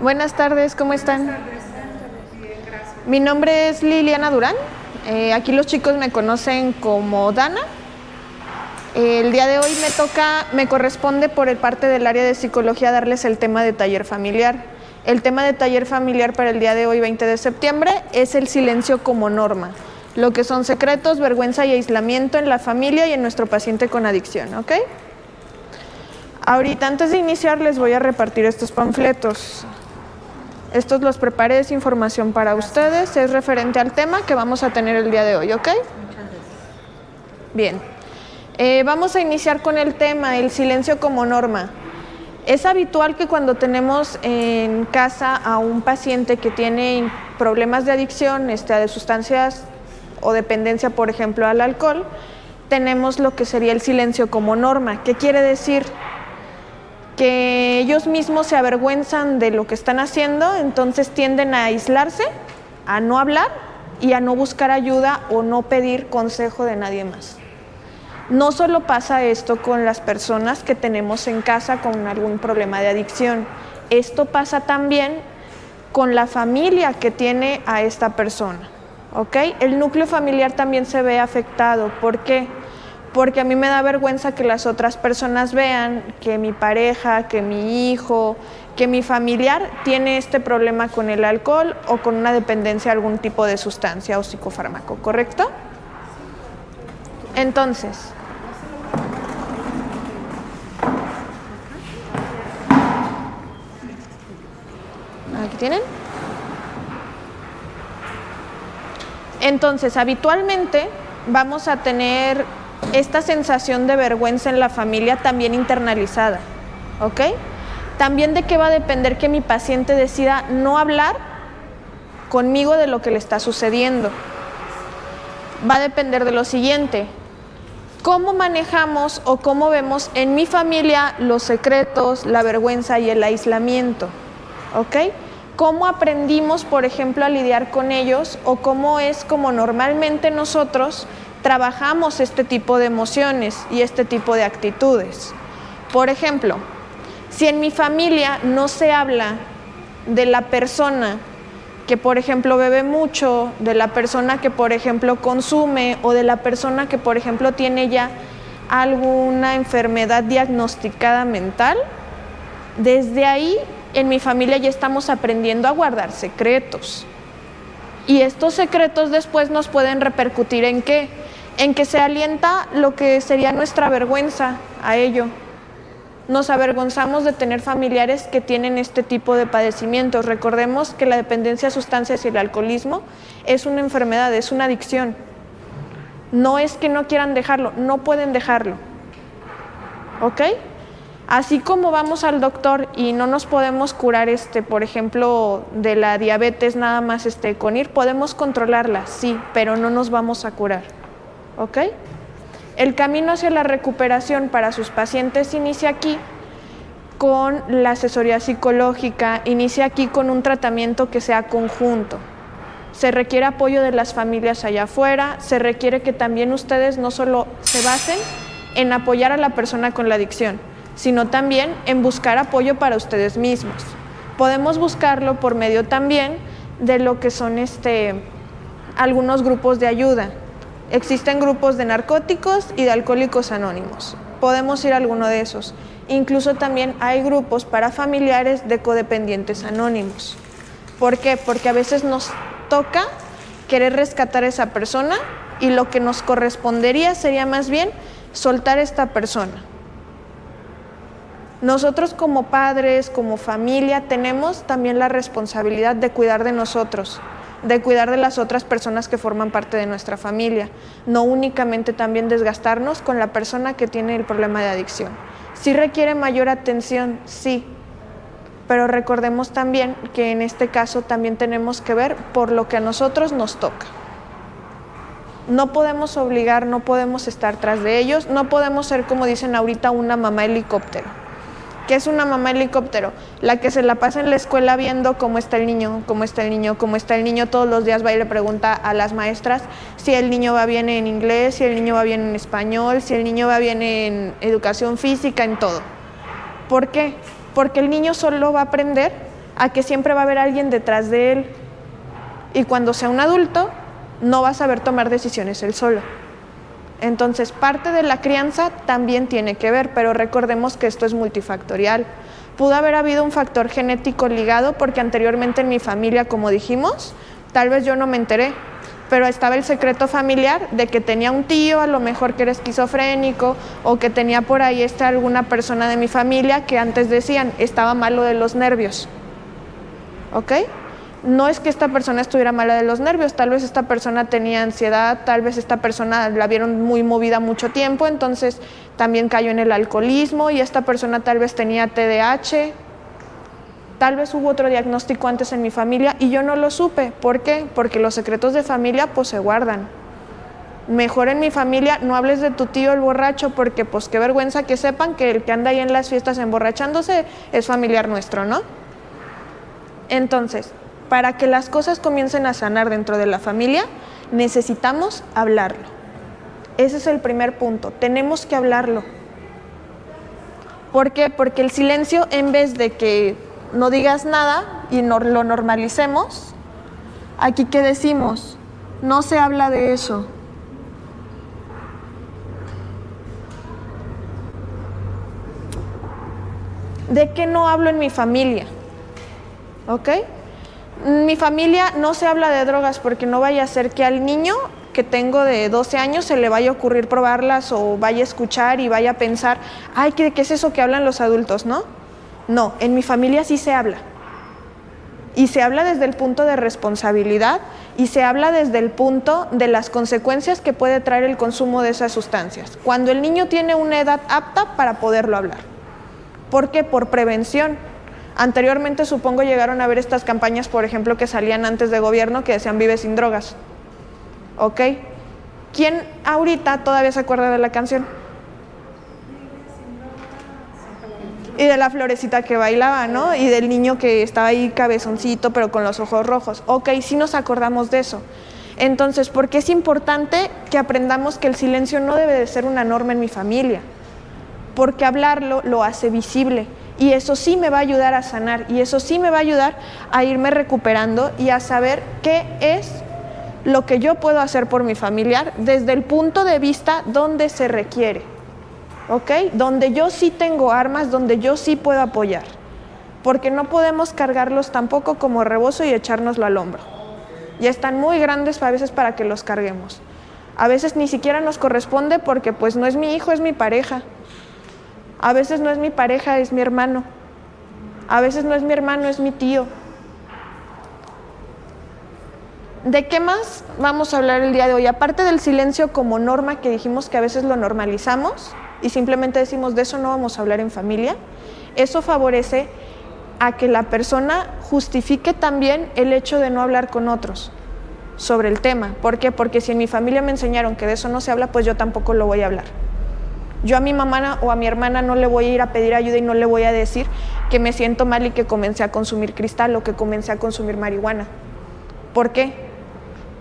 Buenas tardes, ¿cómo están? Buenas tardes. Bien, gracias. Mi nombre es Liliana Durán. Aquí los chicos me conocen como Dana. El día de hoy me corresponde por parte del área de psicología darles el tema de taller familiar. El tema de taller familiar para el día de hoy, 20 de septiembre, es el silencio como norma. Lo que son secretos, vergüenza y aislamiento en la familia y en nuestro paciente con adicción, ¿ok? Ahorita, antes de iniciar, les voy a repartir estos panfletos. Estos los preparé, es información para ustedes, es referente al tema que vamos a tener el día de hoy, ¿ok? Bien. Vamos a iniciar con el tema, el silencio como norma. Es habitual que cuando tenemos en casa a un paciente que tiene problemas de adicción, de sustancias o dependencia, por ejemplo, al alcohol, tenemos lo que sería el silencio como norma. ¿Qué quiere decir? Que ellos mismos se avergüenzan de lo que están haciendo, entonces tienden a aislarse, a no hablar y a no buscar ayuda o no pedir consejo de nadie más. No solo pasa esto con las personas que tenemos en casa con algún problema de adicción, esto pasa también con la familia que tiene a esta persona, ¿ok? El núcleo familiar también se ve afectado. ¿Por qué? Porque a mí me da vergüenza que las otras personas vean que mi pareja, que mi hijo, que mi familiar tiene este problema con el alcohol o con una dependencia a algún tipo de sustancia o psicofármaco, ¿correcto? Entonces, aquí tienen. Entonces, habitualmente vamos a tener esta sensación de vergüenza en la familia también internalizada, ¿ok? También de qué va a depender que mi paciente decida no hablar conmigo de lo que le está sucediendo. Va a depender de lo siguiente: cómo manejamos o cómo vemos en mi familia los secretos, la vergüenza y el aislamiento, ¿ok? ¿Cómo aprendimos, por ejemplo, a lidiar con ellos o cómo es como normalmente nosotros trabajamos este tipo de emociones y este tipo de actitudes? Por ejemplo, si en mi familia no se habla de la persona que, por ejemplo, bebe mucho, de la persona que, por ejemplo, consume o de la persona que, por ejemplo, tiene ya alguna enfermedad diagnosticada mental, desde ahí en mi familia ya estamos aprendiendo a guardar secretos. Y estos secretos después nos pueden repercutir ¿en qué? En que se alienta lo que sería nuestra vergüenza a ello. Nos avergonzamos de tener familiares que tienen este tipo de padecimientos. Recordemos que la dependencia a sustancias y el alcoholismo es una enfermedad, es una adicción. No es que no quieran dejarlo, no pueden dejarlo, ¿ok? Así como vamos al doctor y no nos podemos curar, por ejemplo, de la diabetes nada más con ir, podemos controlarla, sí, pero no nos vamos a curar, ¿ok? El camino hacia la recuperación para sus pacientes inicia aquí con la asesoría psicológica, inicia aquí con un tratamiento que sea conjunto. Se requiere apoyo de las familias allá afuera, se requiere que también ustedes no solo se basen en apoyar a la persona con la adicción, sino también en buscar apoyo para ustedes mismos. Podemos buscarlo por medio también de lo que son algunos grupos de ayuda. Existen grupos de narcóticos y de alcohólicos anónimos. Podemos ir a alguno de esos. Incluso también hay grupos para familiares de codependientes anónimos. ¿Por qué? Porque a veces nos toca querer rescatar a esa persona y lo que nos correspondería sería más bien soltar a esta persona. Nosotros como padres, como familia, tenemos también la responsabilidad de cuidar de nosotros, de cuidar de las otras personas que forman parte de nuestra familia, no únicamente también desgastarnos con la persona que tiene el problema de adicción. Sí requiere mayor atención, sí, pero recordemos también que en este caso también tenemos que ver por lo que a nosotros nos toca. No podemos obligar, no podemos estar tras de ellos, no podemos ser, como dicen ahorita, una mamá helicóptero. ¿Qué es una mamá helicóptero? La que se la pasa en la escuela viendo cómo está el niño, cómo está el niño, cómo está el niño. Todos los días va y le pregunta a las maestras si el niño va bien en inglés, si el niño va bien en español, si el niño va bien en educación física, en todo. ¿Por qué? Porque el niño solo va a aprender a que siempre va a haber alguien detrás de él. Y cuando sea un adulto, no va a saber tomar decisiones él solo. Entonces, parte de la crianza también tiene que ver, pero recordemos que esto es multifactorial. Pudo haber habido un factor genético ligado porque anteriormente en mi familia, como dijimos, tal vez yo no me enteré, pero estaba el secreto familiar de que tenía un tío, a lo mejor que era esquizofrénico, o que tenía por ahí alguna persona de mi familia que antes decían, estaba malo de los nervios. ¿Ok? No es que esta persona estuviera mala de los nervios, tal vez esta persona tenía ansiedad, tal vez esta persona la vieron muy movida mucho tiempo, entonces también cayó en el alcoholismo, y esta persona tal vez tenía TDAH, tal vez hubo otro diagnóstico antes en mi familia y yo no lo supe. ¿Por qué? Porque los secretos de familia pues se guardan. Mejor en mi familia no hables de tu tío el borracho, porque pues qué vergüenza que sepan que el que anda ahí en las fiestas emborrachándose es familiar nuestro, ¿no? Entonces, para que las cosas comiencen a sanar dentro de la familia, necesitamos hablarlo. Ese es el primer punto, tenemos que hablarlo. ¿Por qué? Porque el silencio, en vez de que no digas nada y lo normalicemos, aquí ¿qué decimos? No se habla de eso. ¿De qué no hablo en mi familia? ¿Ok? En mi familia no se habla de drogas porque no vaya a ser que al niño que tengo de 12 años se le vaya a ocurrir probarlas, o vaya a escuchar y vaya a pensar, ay, ¿qué es eso que hablan los adultos? ¿No? No, en mi familia sí se habla. Y se habla desde el punto de responsabilidad y se habla desde el punto de las consecuencias que puede traer el consumo de esas sustancias. Cuando el niño tiene una edad apta para poderlo hablar. ¿Por qué? Por prevención. Anteriormente supongo llegaron a ver estas campañas, por ejemplo, que salían antes de gobierno que decían vive sin drogas. ¿Ok? ¿Quién ahorita todavía se acuerda de la canción? Y de la florecita que bailaba, ¿no? Y del niño que estaba ahí cabezoncito pero con los ojos rojos. Ok, sí nos acordamos de eso. Entonces, ¿por qué es importante que aprendamos que el silencio no debe de ser una norma en mi familia? Porque hablarlo lo hace visible. Y eso sí me va a ayudar a sanar, y eso sí me va a ayudar a irme recuperando y a saber qué es lo que yo puedo hacer por mi familiar desde el punto de vista donde se requiere, ¿ok? Donde yo sí tengo armas, donde yo sí puedo apoyar, porque no podemos cargarlos tampoco como rebozo y echárnoslo al hombro. Ya están muy grandes a veces para que los carguemos. A veces ni siquiera nos corresponde porque pues no es mi hijo, es mi pareja. A veces no es mi pareja, es mi hermano. A veces no es mi hermano, es mi tío. ¿De qué más vamos a hablar el día de hoy? Aparte del silencio como norma, que dijimos que a veces lo normalizamos y simplemente decimos de eso no vamos a hablar en familia, eso favorece a que la persona justifique también el hecho de no hablar con otros sobre el tema. ¿Por qué? Porque si en mi familia me enseñaron que de eso no se habla, pues yo tampoco lo voy a hablar. Yo a mi mamá o a mi hermana no le voy a ir a pedir ayuda y no le voy a decir que me siento mal y que comencé a consumir cristal o que comencé a consumir marihuana. ¿Por qué?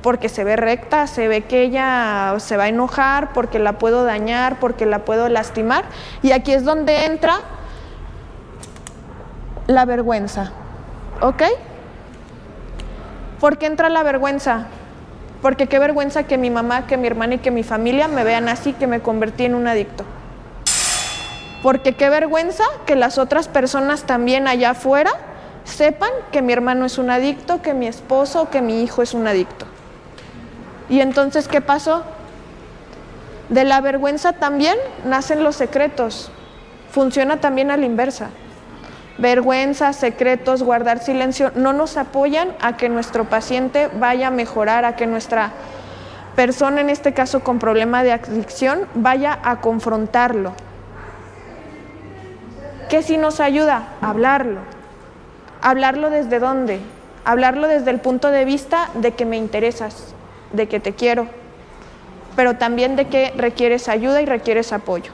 Porque se ve recta, se ve que ella se va a enojar, porque la puedo dañar, porque la puedo lastimar. Y aquí es donde entra la vergüenza, ¿ok? ¿Por qué entra la vergüenza? Porque qué vergüenza que mi mamá, que mi hermana y que mi familia me vean así, que me convertí en un adicto. Porque qué vergüenza que las otras personas también allá afuera sepan que mi hermano es un adicto, que mi esposo, que mi hijo es un adicto. Y entonces, ¿qué pasó? De la vergüenza también nacen los secretos. Funciona también a la inversa. Vergüenza, secretos, guardar silencio no nos apoyan a que nuestro paciente vaya a mejorar, a que nuestra persona, en este caso con problema de adicción, vaya a confrontarlo. ¿Qué sí nos ayuda? Hablarlo. ¿Hablarlo desde dónde? Hablarlo desde el punto de vista de que me interesas, de que te quiero, pero también de que requieres ayuda y requieres apoyo.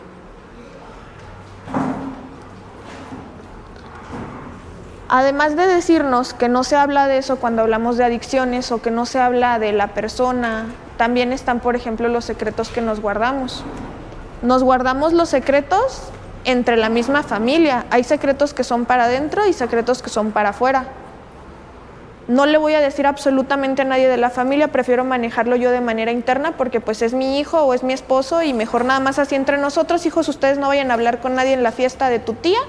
Además de decirnos que no se habla de eso cuando hablamos de adicciones o que no se habla de la persona, también están, por ejemplo, los secretos que nos guardamos. Nos guardamos los secretos entre la misma familia. Hay secretos que son para adentro y secretos que son para afuera. No le voy a decir absolutamente a nadie de la familia, prefiero manejarlo yo de manera interna porque pues es mi hijo o es mi esposo y mejor nada más así entre nosotros. Hijos, ustedes no vayan a hablar con nadie en la fiesta de tu tía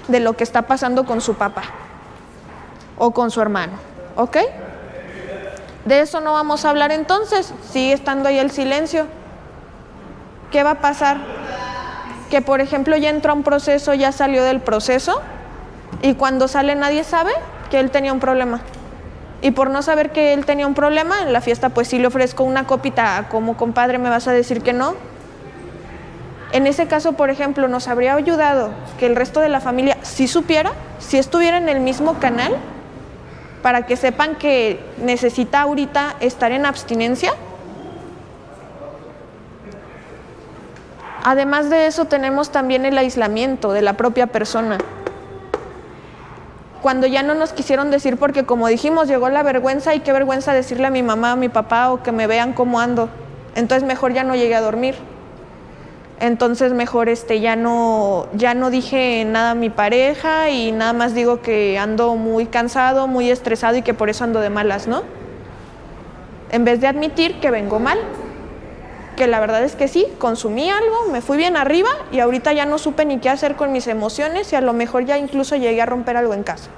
de lo que está pasando con su papá o con su hermano, ¿ok? De eso no vamos a hablar entonces, sigue estando ahí el silencio. ¿Qué va a pasar? Que por ejemplo ya entró a un proceso, ya salió del proceso y cuando sale nadie sabe que él tenía un problema. Y por no saber que él tenía un problema, en la fiesta pues sí le ofrezco una copita, como compadre me vas a decir que no. En ese caso, por ejemplo, nos habría ayudado que el resto de la familia sí supiera, si estuviera en el mismo canal, para que sepan que necesita ahorita estar en abstinencia. Además de eso, tenemos también el aislamiento de la propia persona. Cuando ya no nos quisieron decir porque, como dijimos, llegó la vergüenza y qué vergüenza decirle a mi mamá, a mi papá o que me vean cómo ando. Entonces mejor ya no llegué a dormir. Entonces mejor ya no dije nada a mi pareja y nada más digo que ando muy cansado, muy estresado y que por eso ando de malas, ¿no? En vez de admitir que vengo mal. Que la verdad es que sí, consumí algo, me fui bien arriba y ahorita ya no supe ni qué hacer con mis emociones y a lo mejor ya incluso llegué a romper algo en casa.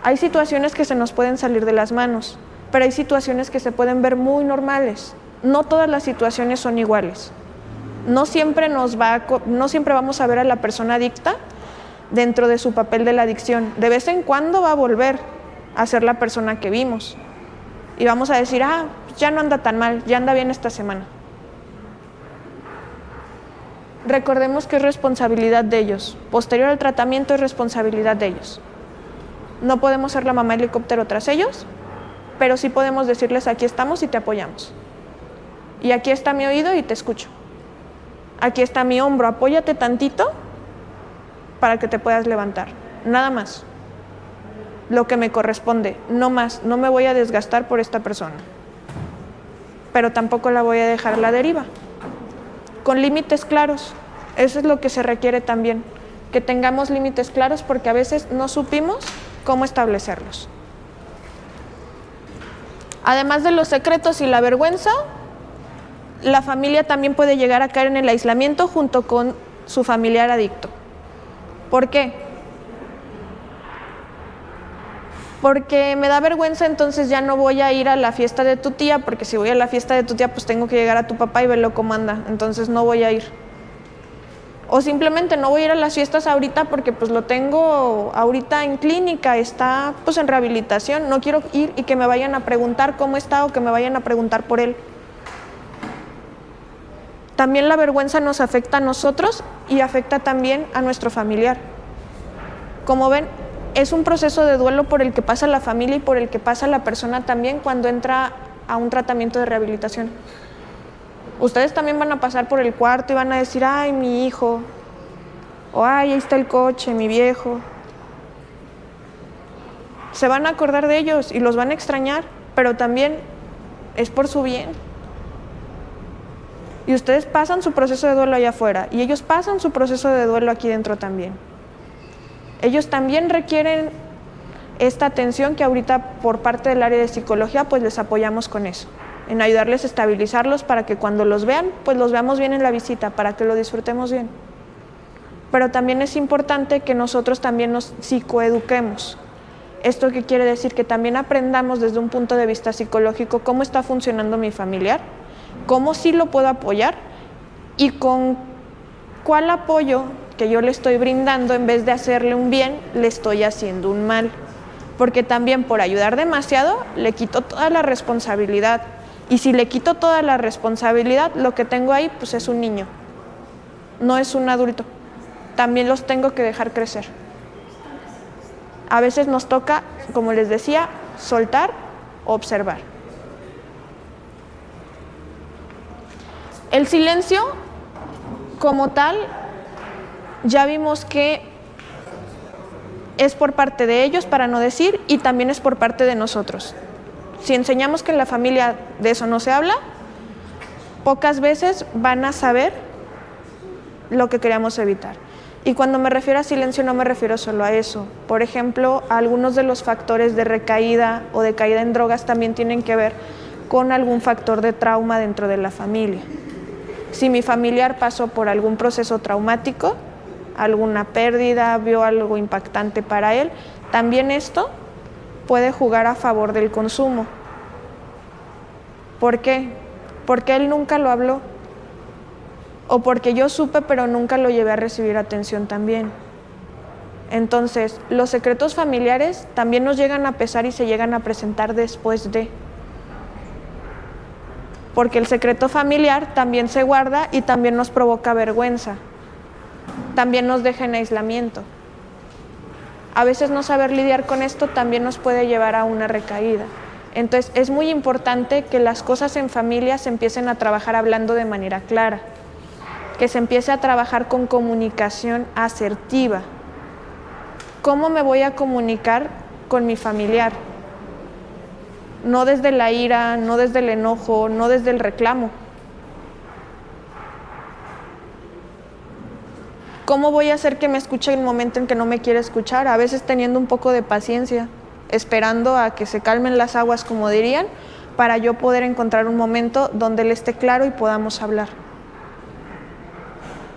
Hay situaciones que se nos pueden salir de las manos, pero hay situaciones que se pueden ver muy normales. No todas las situaciones son iguales. No siempre vamos a ver a la persona adicta dentro de su papel de la adicción. De vez en cuando va a volver a ser la persona que vimos. Y vamos a decir, ya no anda tan mal, ya anda bien esta semana. Recordemos que es responsabilidad de ellos. Posterior al tratamiento es responsabilidad de ellos. No podemos ser la mamá helicóptero tras ellos, pero sí podemos decirles, aquí estamos y te apoyamos. Y aquí está mi oído y te escucho. Aquí está mi hombro, apóyate tantito para que te puedas levantar. Nada más. Lo que me corresponde, no más, no me voy a desgastar por esta persona, pero tampoco la voy a dejar a la deriva, con límites claros. Eso es lo que se requiere también, que tengamos límites claros porque a veces no supimos cómo establecerlos. Además de los secretos y la vergüenza, la familia también puede llegar a caer en el aislamiento junto con su familiar adicto. ¿Por qué? Porque me da vergüenza, entonces ya no voy a ir a la fiesta de tu tía, porque si voy a la fiesta de tu tía, pues tengo que llegar a tu papá y verlo cómo anda, entonces no voy a ir. O simplemente no voy a ir a las fiestas ahorita porque pues lo tengo ahorita en clínica, está pues en rehabilitación, no quiero ir y que me vayan a preguntar cómo está o que me vayan a preguntar por él. También la vergüenza nos afecta a nosotros y afecta también a nuestro familiar. Como ven, es un proceso de duelo por el que pasa la familia y por el que pasa la persona también cuando entra a un tratamiento de rehabilitación. Ustedes también van a pasar por el cuarto y van a decir, ay, mi hijo, o ay, ahí está el coche, mi viejo. Se van a acordar de ellos y los van a extrañar, pero también es por su bien. Y ustedes pasan su proceso de duelo allá afuera y ellos pasan su proceso de duelo aquí dentro también. Ellos también requieren esta atención que ahorita por parte del área de psicología pues les apoyamos con eso, en ayudarles a estabilizarlos para que cuando los vean pues los veamos bien en la visita, para que lo disfrutemos bien. Pero también es importante que nosotros también nos psicoeduquemos. ¿Esto qué quiere decir? Que también aprendamos desde un punto de vista psicológico cómo está funcionando mi familiar, cómo sí lo puedo apoyar y con cuál apoyo que yo le estoy brindando, en vez de hacerle un bien, le estoy haciendo un mal. Porque también por ayudar demasiado, le quito toda la responsabilidad. Y si le quito toda la responsabilidad, lo que tengo ahí, pues es un niño. No es un adulto. También los tengo que dejar crecer. A veces nos toca, como les decía, soltar, observar. El silencio, como tal, ya vimos que es por parte de ellos, para no decir, y también es por parte de nosotros. Si enseñamos que en la familia de eso no se habla, pocas veces van a saber lo que queríamos evitar. Y cuando me refiero a silencio no me refiero solo a eso. Por ejemplo, algunos de los factores de recaída o de caída en drogas también tienen que ver con algún factor de trauma dentro de la familia. Si mi familiar pasó por algún proceso traumático, alguna pérdida, vio algo impactante para él, también esto puede jugar a favor del consumo. ¿Por qué? Porque él nunca lo habló. O porque yo supe pero nunca lo llevé a recibir atención también. Entonces, los secretos familiares también nos llegan a pesar y se llegan a presentar después de. Porque el secreto familiar también se guarda y también nos provoca vergüenza. También nos deja en aislamiento. A veces no saber lidiar con esto también nos puede llevar a una recaída. Entonces, es muy importante que las cosas en familia se empiecen a trabajar hablando de manera clara, que se empiece a trabajar con comunicación asertiva. ¿Cómo me voy a comunicar con mi familiar? No desde la ira, no desde el enojo, no desde el reclamo. ¿Cómo voy a hacer que me escuche en el momento en que no me quiere escuchar? A veces teniendo un poco de paciencia, esperando a que se calmen las aguas, como dirían, para yo poder encontrar un momento donde él esté claro y podamos hablar.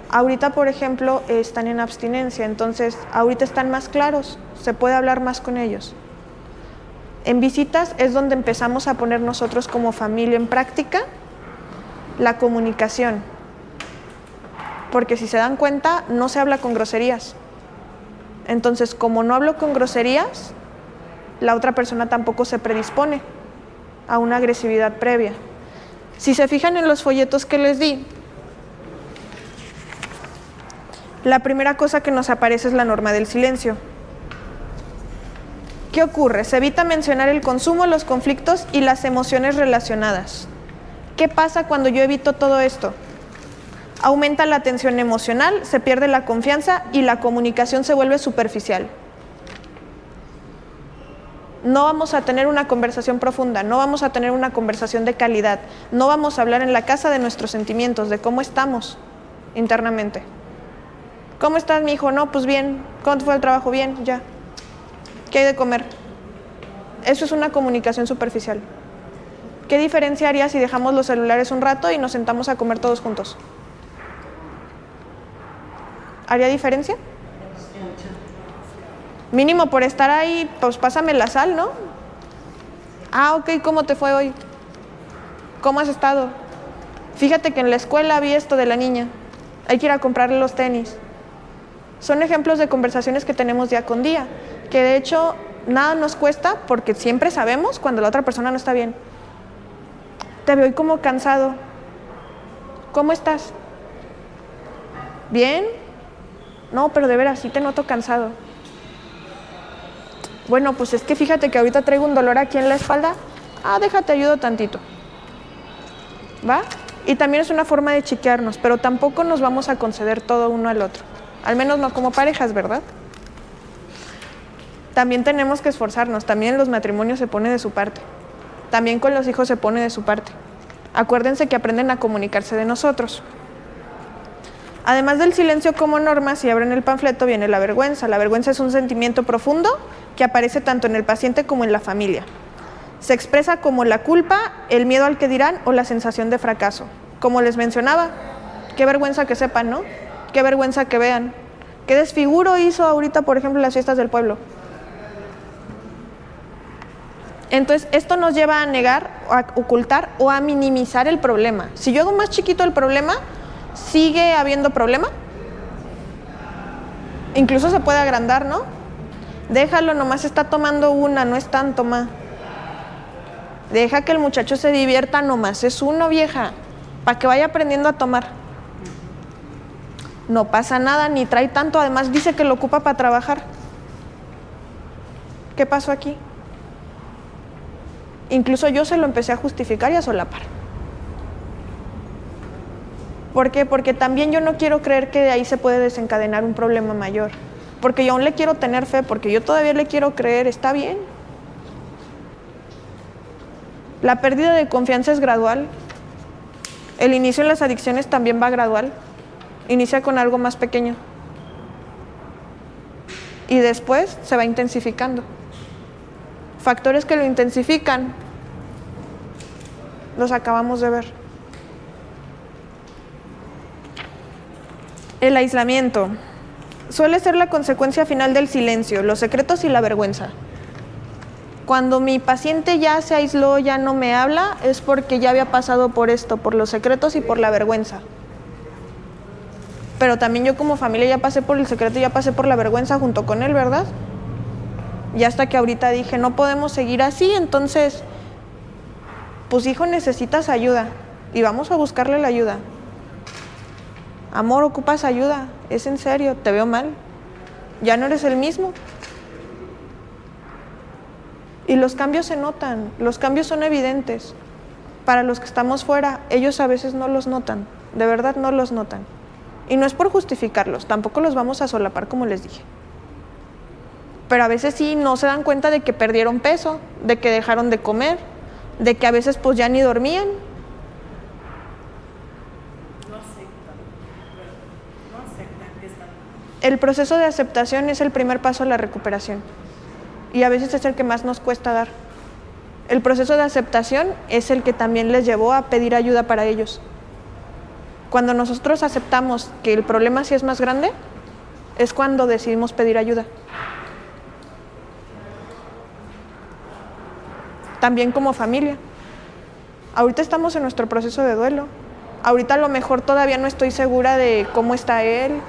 Ahorita, por ejemplo, están en abstinencia, entonces ahorita están más claros, se puede hablar más con ellos. En visitas es donde empezamos a poner nosotros como familia en práctica la comunicación. Porque si se dan cuenta, no se habla con groserías. Entonces, como no hablo con groserías, la otra persona tampoco se predispone a una agresividad previa. Si se fijan en los folletos que les di, la primera cosa que nos aparece es la norma del silencio. ¿Qué ocurre? Se evita mencionar el consumo, los conflictos y las emociones relacionadas. ¿Qué pasa cuando yo evito todo esto? Aumenta la tensión emocional, se pierde la confianza y la comunicación se vuelve superficial. No vamos a tener una conversación profunda, no vamos a tener una conversación de calidad, no vamos a hablar en la casa de nuestros sentimientos, de cómo estamos internamente. ¿Cómo estás, mi hijo? No, pues bien. ¿Cómo te fue el trabajo? Bien, ya. ¿Qué hay de comer? Eso es una comunicación superficial. ¿Qué diferencia haría si dejamos los celulares un rato y nos sentamos a comer todos juntos? ¿Haría diferencia? Mínimo por estar ahí, pues pásame la sal, ¿no? Ah, ok, ¿cómo te fue hoy? ¿Cómo has estado? Fíjate que en la escuela vi esto de la niña. Hay que ir a comprarle los tenis. Son ejemplos de conversaciones que tenemos día con día, que de hecho nada nos cuesta porque siempre sabemos cuando la otra persona no está bien. Te veo como cansado. ¿Cómo estás? ¿Bien? No, pero de veras, sí te noto cansado. Bueno, pues es que fíjate que ahorita traigo un dolor aquí en la espalda. Ah, déjate, ayudo tantito. ¿Va? Y también es una forma de chiquearnos, pero tampoco nos vamos a conceder todo uno al otro. Al menos no como parejas, ¿verdad? También tenemos que esforzarnos, también en los matrimonios se pone de su parte. También con los hijos se pone de su parte. Acuérdense que aprenden a comunicarse de nosotros. Además del silencio como norma, si abren el panfleto viene la vergüenza. La vergüenza es un sentimiento profundo que aparece tanto en el paciente como en la familia. Se expresa como la culpa, el miedo al que dirán o la sensación de fracaso. Como les mencionaba, qué vergüenza que sepan, ¿no? Qué vergüenza que vean. ¿Qué desfiguro hizo ahorita, por ejemplo, las fiestas del pueblo? Entonces, esto nos lleva a negar, a ocultar o a minimizar el problema. Si yo hago más chiquito el problema, ¿sigue habiendo problema? Incluso se puede agrandar, ¿no? Déjalo, nomás está tomando una, no es tanto, ma. Deja que el muchacho se divierta, nomás es uno, vieja, para que vaya aprendiendo a tomar. No pasa nada, ni trae tanto, además dice que lo ocupa para trabajar. ¿Qué pasó aquí? Incluso yo se lo empecé a justificar y a solapar. ¿Por qué? Porque también yo no quiero creer que de ahí se puede desencadenar un problema mayor. Porque yo aún le quiero tener fe, porque yo todavía le quiero creer, está bien. La pérdida de confianza es gradual. El inicio en las adicciones también va gradual. Inicia con algo más pequeño. y después se va intensificando. Factores que lo intensifican, los acabamos de ver. El aislamiento suele ser la consecuencia final del silencio, los secretos y la vergüenza. Cuando mi paciente ya se aisló, ya no me habla, es porque ya había pasado por esto, por los secretos y por la vergüenza. Pero también yo como familia ya pasé por el secreto y ya pasé por la vergüenza junto con él, ¿verdad? Y hasta que ahorita dije, no podemos seguir así, entonces, pues hijo, necesitas ayuda y vamos a buscarle la ayuda. Amor, ocupas ayuda, es en serio, te veo mal, ya no eres el mismo. Y los cambios se notan, los cambios son evidentes. Para los que estamos fuera, ellos a veces no los notan, de verdad no los notan. Y no es por justificarlos, tampoco los vamos a solapar como les dije. Pero a veces sí no se dan cuenta de que perdieron peso, de que dejaron de comer, de que a veces pues ya ni dormían. No aceptan que están. El proceso de aceptación es el primer paso a la recuperación y a veces es el que más nos cuesta dar. El proceso de aceptación es el que también les llevó a pedir ayuda para ellos. Cuando nosotros aceptamos que el problema sí es más grande, es cuando decidimos pedir ayuda. También como familia. Ahorita estamos en nuestro proceso de duelo. Ahorita a lo mejor todavía no estoy segura de cómo está él.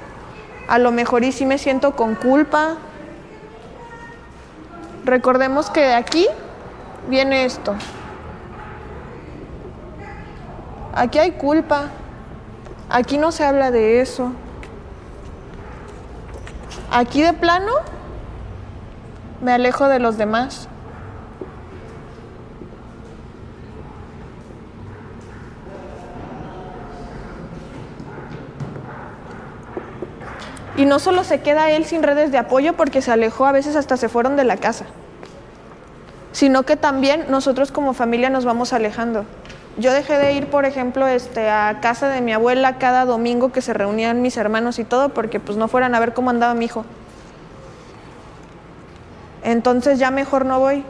A lo mejor y sí me siento con culpa. Recordemos que de aquí viene esto. Aquí hay culpa. Aquí no se habla de eso. Aquí de plano me alejo de los demás. Y no solo se queda él sin redes de apoyo porque se alejó, a veces hasta se fueron de la casa, sino que también nosotros como familia nos vamos alejando. Yo dejé de ir, por ejemplo, a casa de mi abuela cada domingo que se reunían mis hermanos y todo, porque pues no fueran a ver cómo andaba mi hijo. Entonces ya mejor no voy.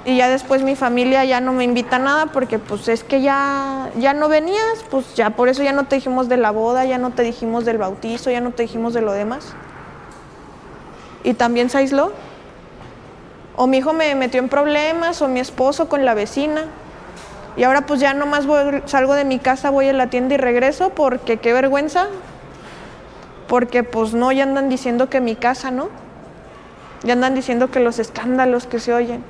Y ya después mi familia ya no me invita a nada porque pues es que ya no venías, pues ya por eso ya no te dijimos de la boda, ya no te dijimos del bautizo, ya no te dijimos de lo demás. Y también se aisló. O mi hijo me metió en problemas, o mi esposo con la vecina. Y ahora pues ya nomás salgo de mi casa, voy a la tienda y regreso porque qué vergüenza. Porque pues no, ya andan diciendo que mi casa, ¿no? Ya andan diciendo que los escándalos que se oyen.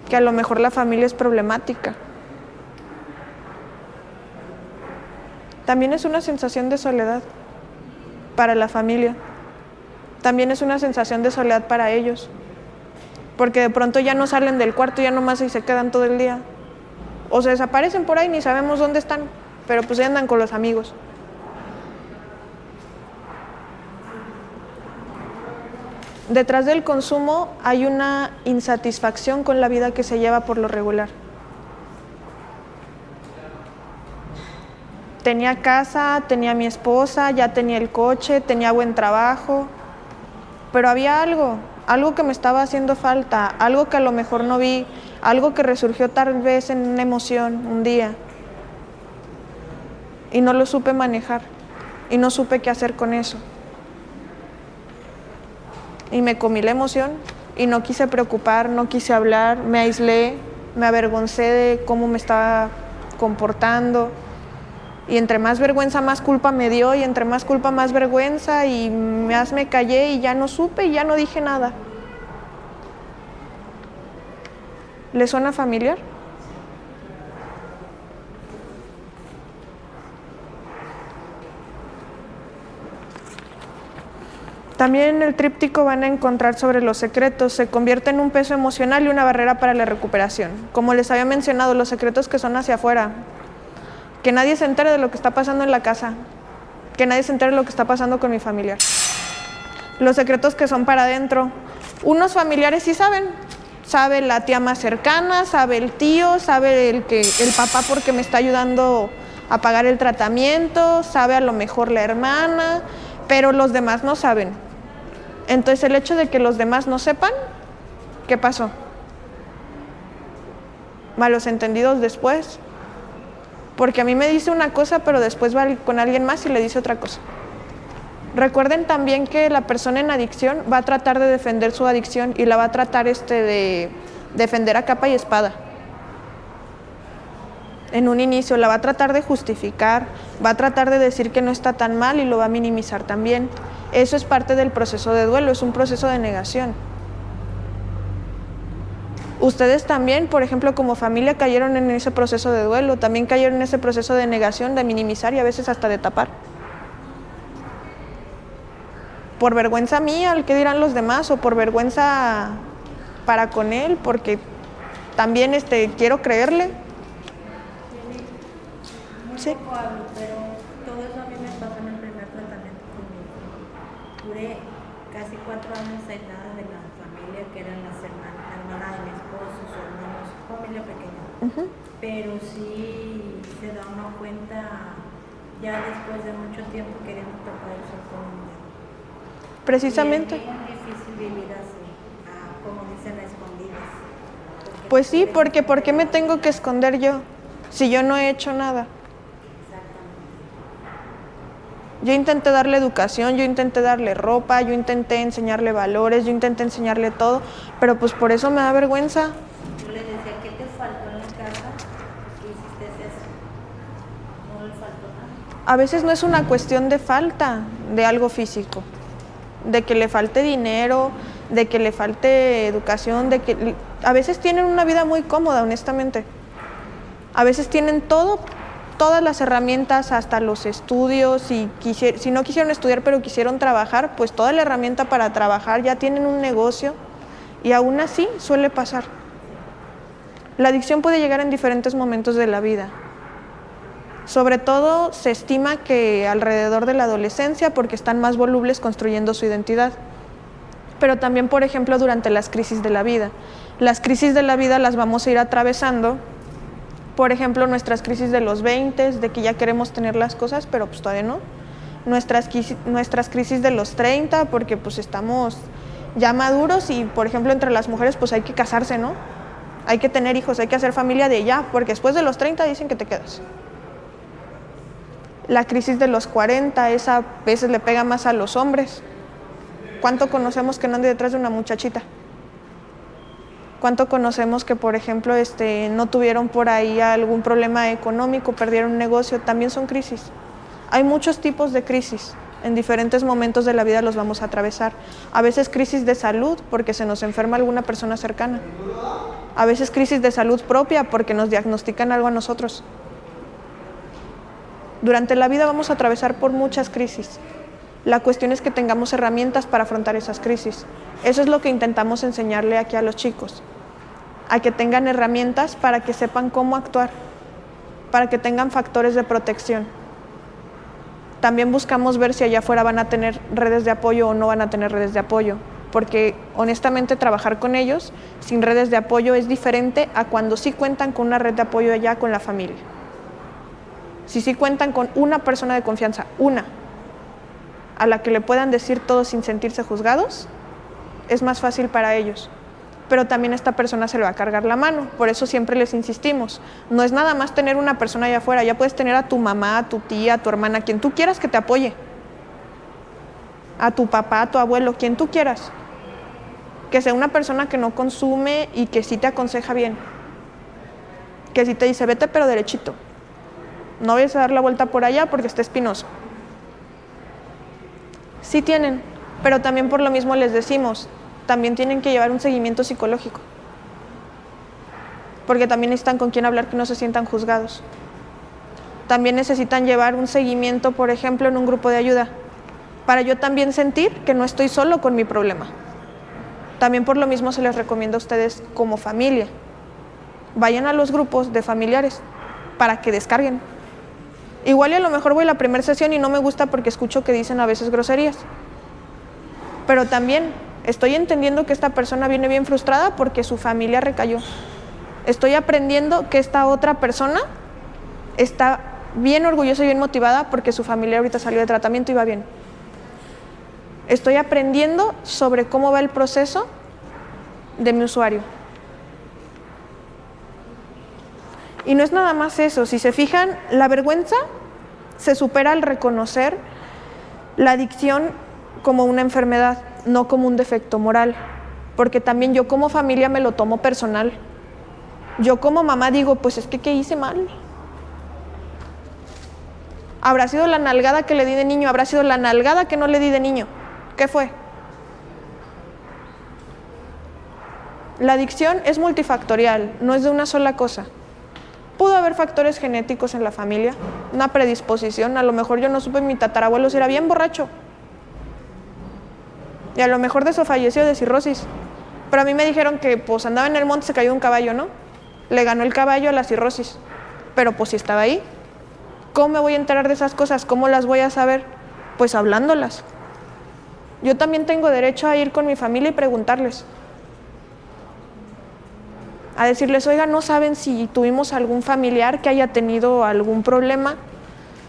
Que a lo mejor la familia es problemática. También es una sensación de soledad para la familia. También es una sensación de soledad para ellos. Porque de pronto ya no salen del cuarto, ya nomás y se quedan todo el día. O se desaparecen por ahí, ni sabemos dónde están, pero pues ya andan con los amigos. Detrás del consumo hay una insatisfacción con la vida que se lleva por lo regular. Tenía casa, tenía mi esposa, ya tenía el coche, tenía buen trabajo, pero había algo que me estaba haciendo falta, algo que a lo mejor no vi, algo que resurgió tal vez en una emoción un día y no lo supe manejar y no supe qué hacer con eso. Y me comí la emoción y no quise preocupar, no quise hablar, me aislé, me avergoncé de cómo me estaba comportando. Y entre más vergüenza, más culpa me dio, y entre más culpa, más vergüenza, y más me callé y ya no supe y ya no dije nada. ¿Le suena familiar? También en el tríptico van a encontrar sobre los secretos, se convierte en un peso emocional y una barrera para la recuperación. Como les había mencionado, los secretos que son hacia afuera, que nadie se entere de lo que está pasando en la casa, que nadie se entere de lo que está pasando con mi familiar. Los secretos que son para adentro, unos familiares sí saben, sabe la tía más cercana, sabe el tío, sabe el papá porque me está ayudando a pagar el tratamiento, sabe a lo mejor la hermana, pero los demás no saben. Entonces el hecho de que los demás no sepan, ¿qué pasó? Malos entendidos después. Porque a mí me dice una cosa, pero después va con alguien más y le dice otra cosa. Recuerden también que la persona en adicción va a tratar de defender su adicción y la va a tratar de defender a capa y espada. En un inicio la va a tratar de justificar, va a tratar de decir que no está tan mal y lo va a minimizar también. Eso es parte del proceso de duelo, es un proceso de negación. Ustedes también, por ejemplo, como familia cayeron en ese proceso de duelo, también cayeron en ese proceso de negación, de minimizar y a veces hasta de tapar. Por vergüenza mía, al que dirán los demás, o por vergüenza para con él, porque también quiero creerle. Muy Sí. poco hablo, pero todo eso a mí me pasó en el primer tratamiento conmigo. Duré casi 4 años aislada de la familia, que eran las hermanas, la hermana de mi esposo, sus hermanos, familia pequeña. Pero sí se da una cuenta ya después de mucho tiempo queriendo tapar el sol con un dedo. Precisamente. Y es muy difícil vivir así, como dicen, a escondidas. Pues sí, porque ¿por qué me tengo que esconder yo si yo no he hecho nada? Yo intenté darle educación, yo intenté darle ropa, yo intenté enseñarle valores, yo intenté enseñarle todo, pero pues por eso me da vergüenza. Yo le decía, ¿qué te faltó en la casa? ¿Qué hiciste eso? No le faltó nada. A veces no es una cuestión de falta de algo físico, de que le falte dinero, de que le falte educación, de que a veces tienen una vida muy cómoda, honestamente. A veces tienen todo, todas las herramientas, hasta los estudios, si no quisieron estudiar pero quisieron trabajar, pues toda la herramienta para trabajar, ya tienen un negocio y aún así suele pasar. La adicción puede llegar en diferentes momentos de la vida. Sobre todo se estima que alrededor de la adolescencia, porque están más volubles construyendo su identidad. Pero también, por ejemplo, durante las crisis de la vida. Las crisis de la vida las vamos a ir atravesando. Por ejemplo, nuestras crisis de los 20, de que ya queremos tener las cosas, pero pues todavía no. Nuestras crisis de los 30, porque pues estamos ya maduros y, por ejemplo, entre las mujeres pues hay que casarse, ¿no? Hay que tener hijos, hay que hacer familia de ya, porque después de los 30 dicen que te quedas. La crisis de los 40, esa a veces le pega más a los hombres. ¿Cuánto conocemos que no ande detrás de una muchachita? ¿Cuánto conocemos que, por ejemplo, no tuvieron por ahí algún problema económico, perdieron un negocio? También son crisis. Hay muchos tipos de crisis. En diferentes momentos de la vida los vamos a atravesar. A veces crisis de salud, porque se nos enferma alguna persona cercana. A veces crisis de salud propia, porque nos diagnostican algo a nosotros. Durante la vida vamos a atravesar por muchas crisis. La cuestión es que tengamos herramientas para afrontar esas crisis. Eso es lo que intentamos enseñarle aquí a los chicos. A que tengan herramientas para que sepan cómo actuar, para que tengan factores de protección. También buscamos ver si allá afuera van a tener redes de apoyo o no van a tener redes de apoyo, porque honestamente trabajar con ellos sin redes de apoyo es diferente a cuando sí cuentan con una red de apoyo allá con la familia. Si sí cuentan con una persona de confianza, una, a la que le puedan decir todo sin sentirse juzgados, es más fácil para ellos. Pero también esta persona se le va a cargar la mano, por eso siempre les insistimos. No es nada más tener una persona allá afuera, ya puedes tener a tu mamá, a tu tía, a tu hermana, quien tú quieras que te apoye. A tu papá, a tu abuelo, quien tú quieras. Que sea una persona que no consume y que sí te aconseja bien. Que sí te dice, vete pero derechito. No vayas a dar la vuelta por allá porque está espinoso. Sí tienen, pero también por lo mismo les decimos, también tienen que llevar un seguimiento psicológico. Porque también necesitan con quién hablar, que no se sientan juzgados. También necesitan llevar un seguimiento, por ejemplo, en un grupo de ayuda, para yo también sentir que no estoy solo con mi problema. También por lo mismo se les recomienda a ustedes como familia, vayan a los grupos de familiares para que descarguen. Igual y a lo mejor voy a la primera sesión y no me gusta porque escucho que dicen a veces groserías. Pero también estoy entendiendo que esta persona viene bien frustrada porque su familia recayó. Estoy aprendiendo que esta otra persona está bien orgullosa y bien motivada porque su familia ahorita salió de tratamiento y va bien. Estoy aprendiendo sobre cómo va el proceso de mi usuario. Y no es nada más eso. Si se fijan, la vergüenza se supera al reconocer la adicción como una enfermedad, no como un defecto moral. Porque también yo como familia me lo tomo personal. Yo como mamá digo, pues es que ¿qué hice mal? ¿Habrá sido la nalgada que le di de niño? ¿Habrá sido la nalgada que no le di de niño? ¿Qué fue? La adicción es multifactorial, no es de una sola cosa. Pudo haber factores genéticos en la familia, una predisposición. A lo mejor yo no supe, mi tatarabuelo si era bien borracho. Y a lo mejor de eso falleció de cirrosis. Pero a mí me dijeron que pues andaba en el monte, se cayó un caballo, ¿no? Le ganó el caballo a la cirrosis. Pero pues si estaba ahí. ¿Cómo me voy a enterar de esas cosas? ¿Cómo las voy a saber? Pues hablándolas. Yo también tengo derecho a ir con mi familia y preguntarles. A decirles, oiga, ¿no saben si tuvimos algún familiar que haya tenido algún problema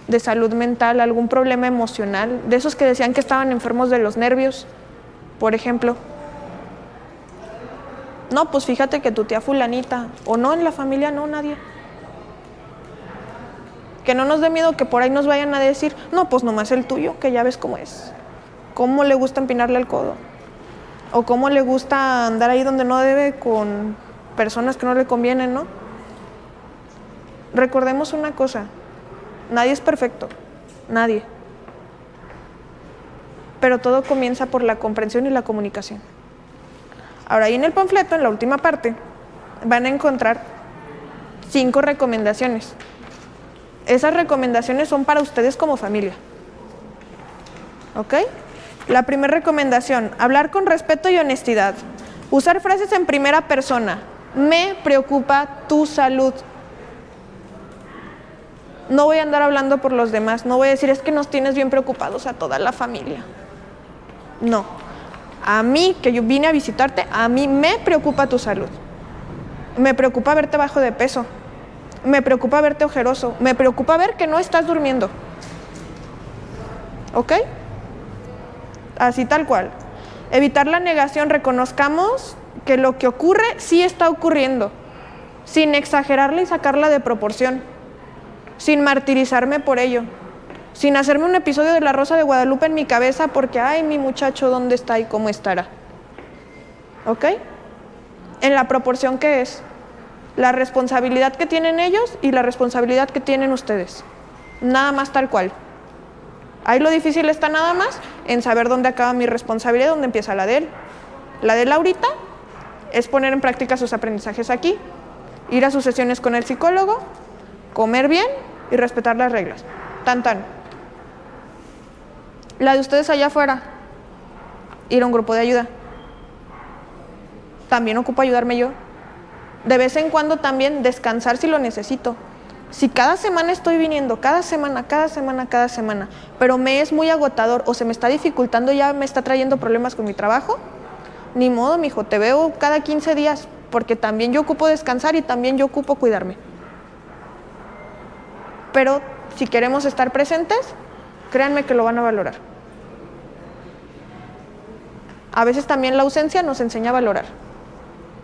de salud mental, algún problema emocional? De esos que decían que estaban enfermos de los nervios, por ejemplo. No, pues fíjate que tu tía fulanita, o no, en la familia no, nadie. Que no nos dé miedo que por ahí nos vayan a decir, no, pues nomás el tuyo, que ya ves cómo es. Cómo le gusta empinarle el codo. O cómo le gusta andar ahí donde no debe con personas que no le convienen, ¿no? Recordemos una cosa, nadie es perfecto, nadie. Pero todo comienza por la comprensión y la comunicación. Ahora, ahí en el panfleto, en la última parte, van a encontrar 5 recomendaciones. Esas recomendaciones son para ustedes como familia. ¿Ok? La primera recomendación, hablar con respeto y honestidad. Usar frases en primera persona. Me preocupa tu salud. No voy a andar hablando por los demás. No voy a decir, es que nos tienes bien preocupados a toda la familia. No. A mí, que yo vine a visitarte, a mí me preocupa tu salud. Me preocupa verte bajo de peso. Me preocupa verte ojeroso. Me preocupa ver que no estás durmiendo. ¿Ok? Así tal cual. Evitar la negación. Reconozcamos que lo que ocurre sí está ocurriendo, sin exagerarla y sacarla de proporción, sin martirizarme por ello, sin hacerme un episodio de La Rosa de Guadalupe en mi cabeza porque, ay, mi muchacho, ¿dónde está y cómo estará? ¿Ok? En la proporción que es la responsabilidad que tienen ellos y la responsabilidad que tienen ustedes. Nada más tal cual. Ahí lo difícil está nada más en saber dónde acaba mi responsabilidad y dónde empieza la de él. La de él ahorita es poner en práctica sus aprendizajes aquí, ir a sus sesiones con el psicólogo, comer bien y respetar las reglas. Tan tan. La de ustedes allá afuera, ir a un grupo de ayuda. También ocupo ayudarme yo. De vez en cuando también descansar si lo necesito. Si cada semana estoy viniendo, cada semana, pero me es muy agotador o se me está dificultando, ya me está trayendo problemas con mi trabajo, ni modo, mijo, te veo cada 15 días, porque también yo ocupo descansar y también yo ocupo cuidarme. Pero si queremos estar presentes, créanme que lo van a valorar. A veces también la ausencia nos enseña a valorar.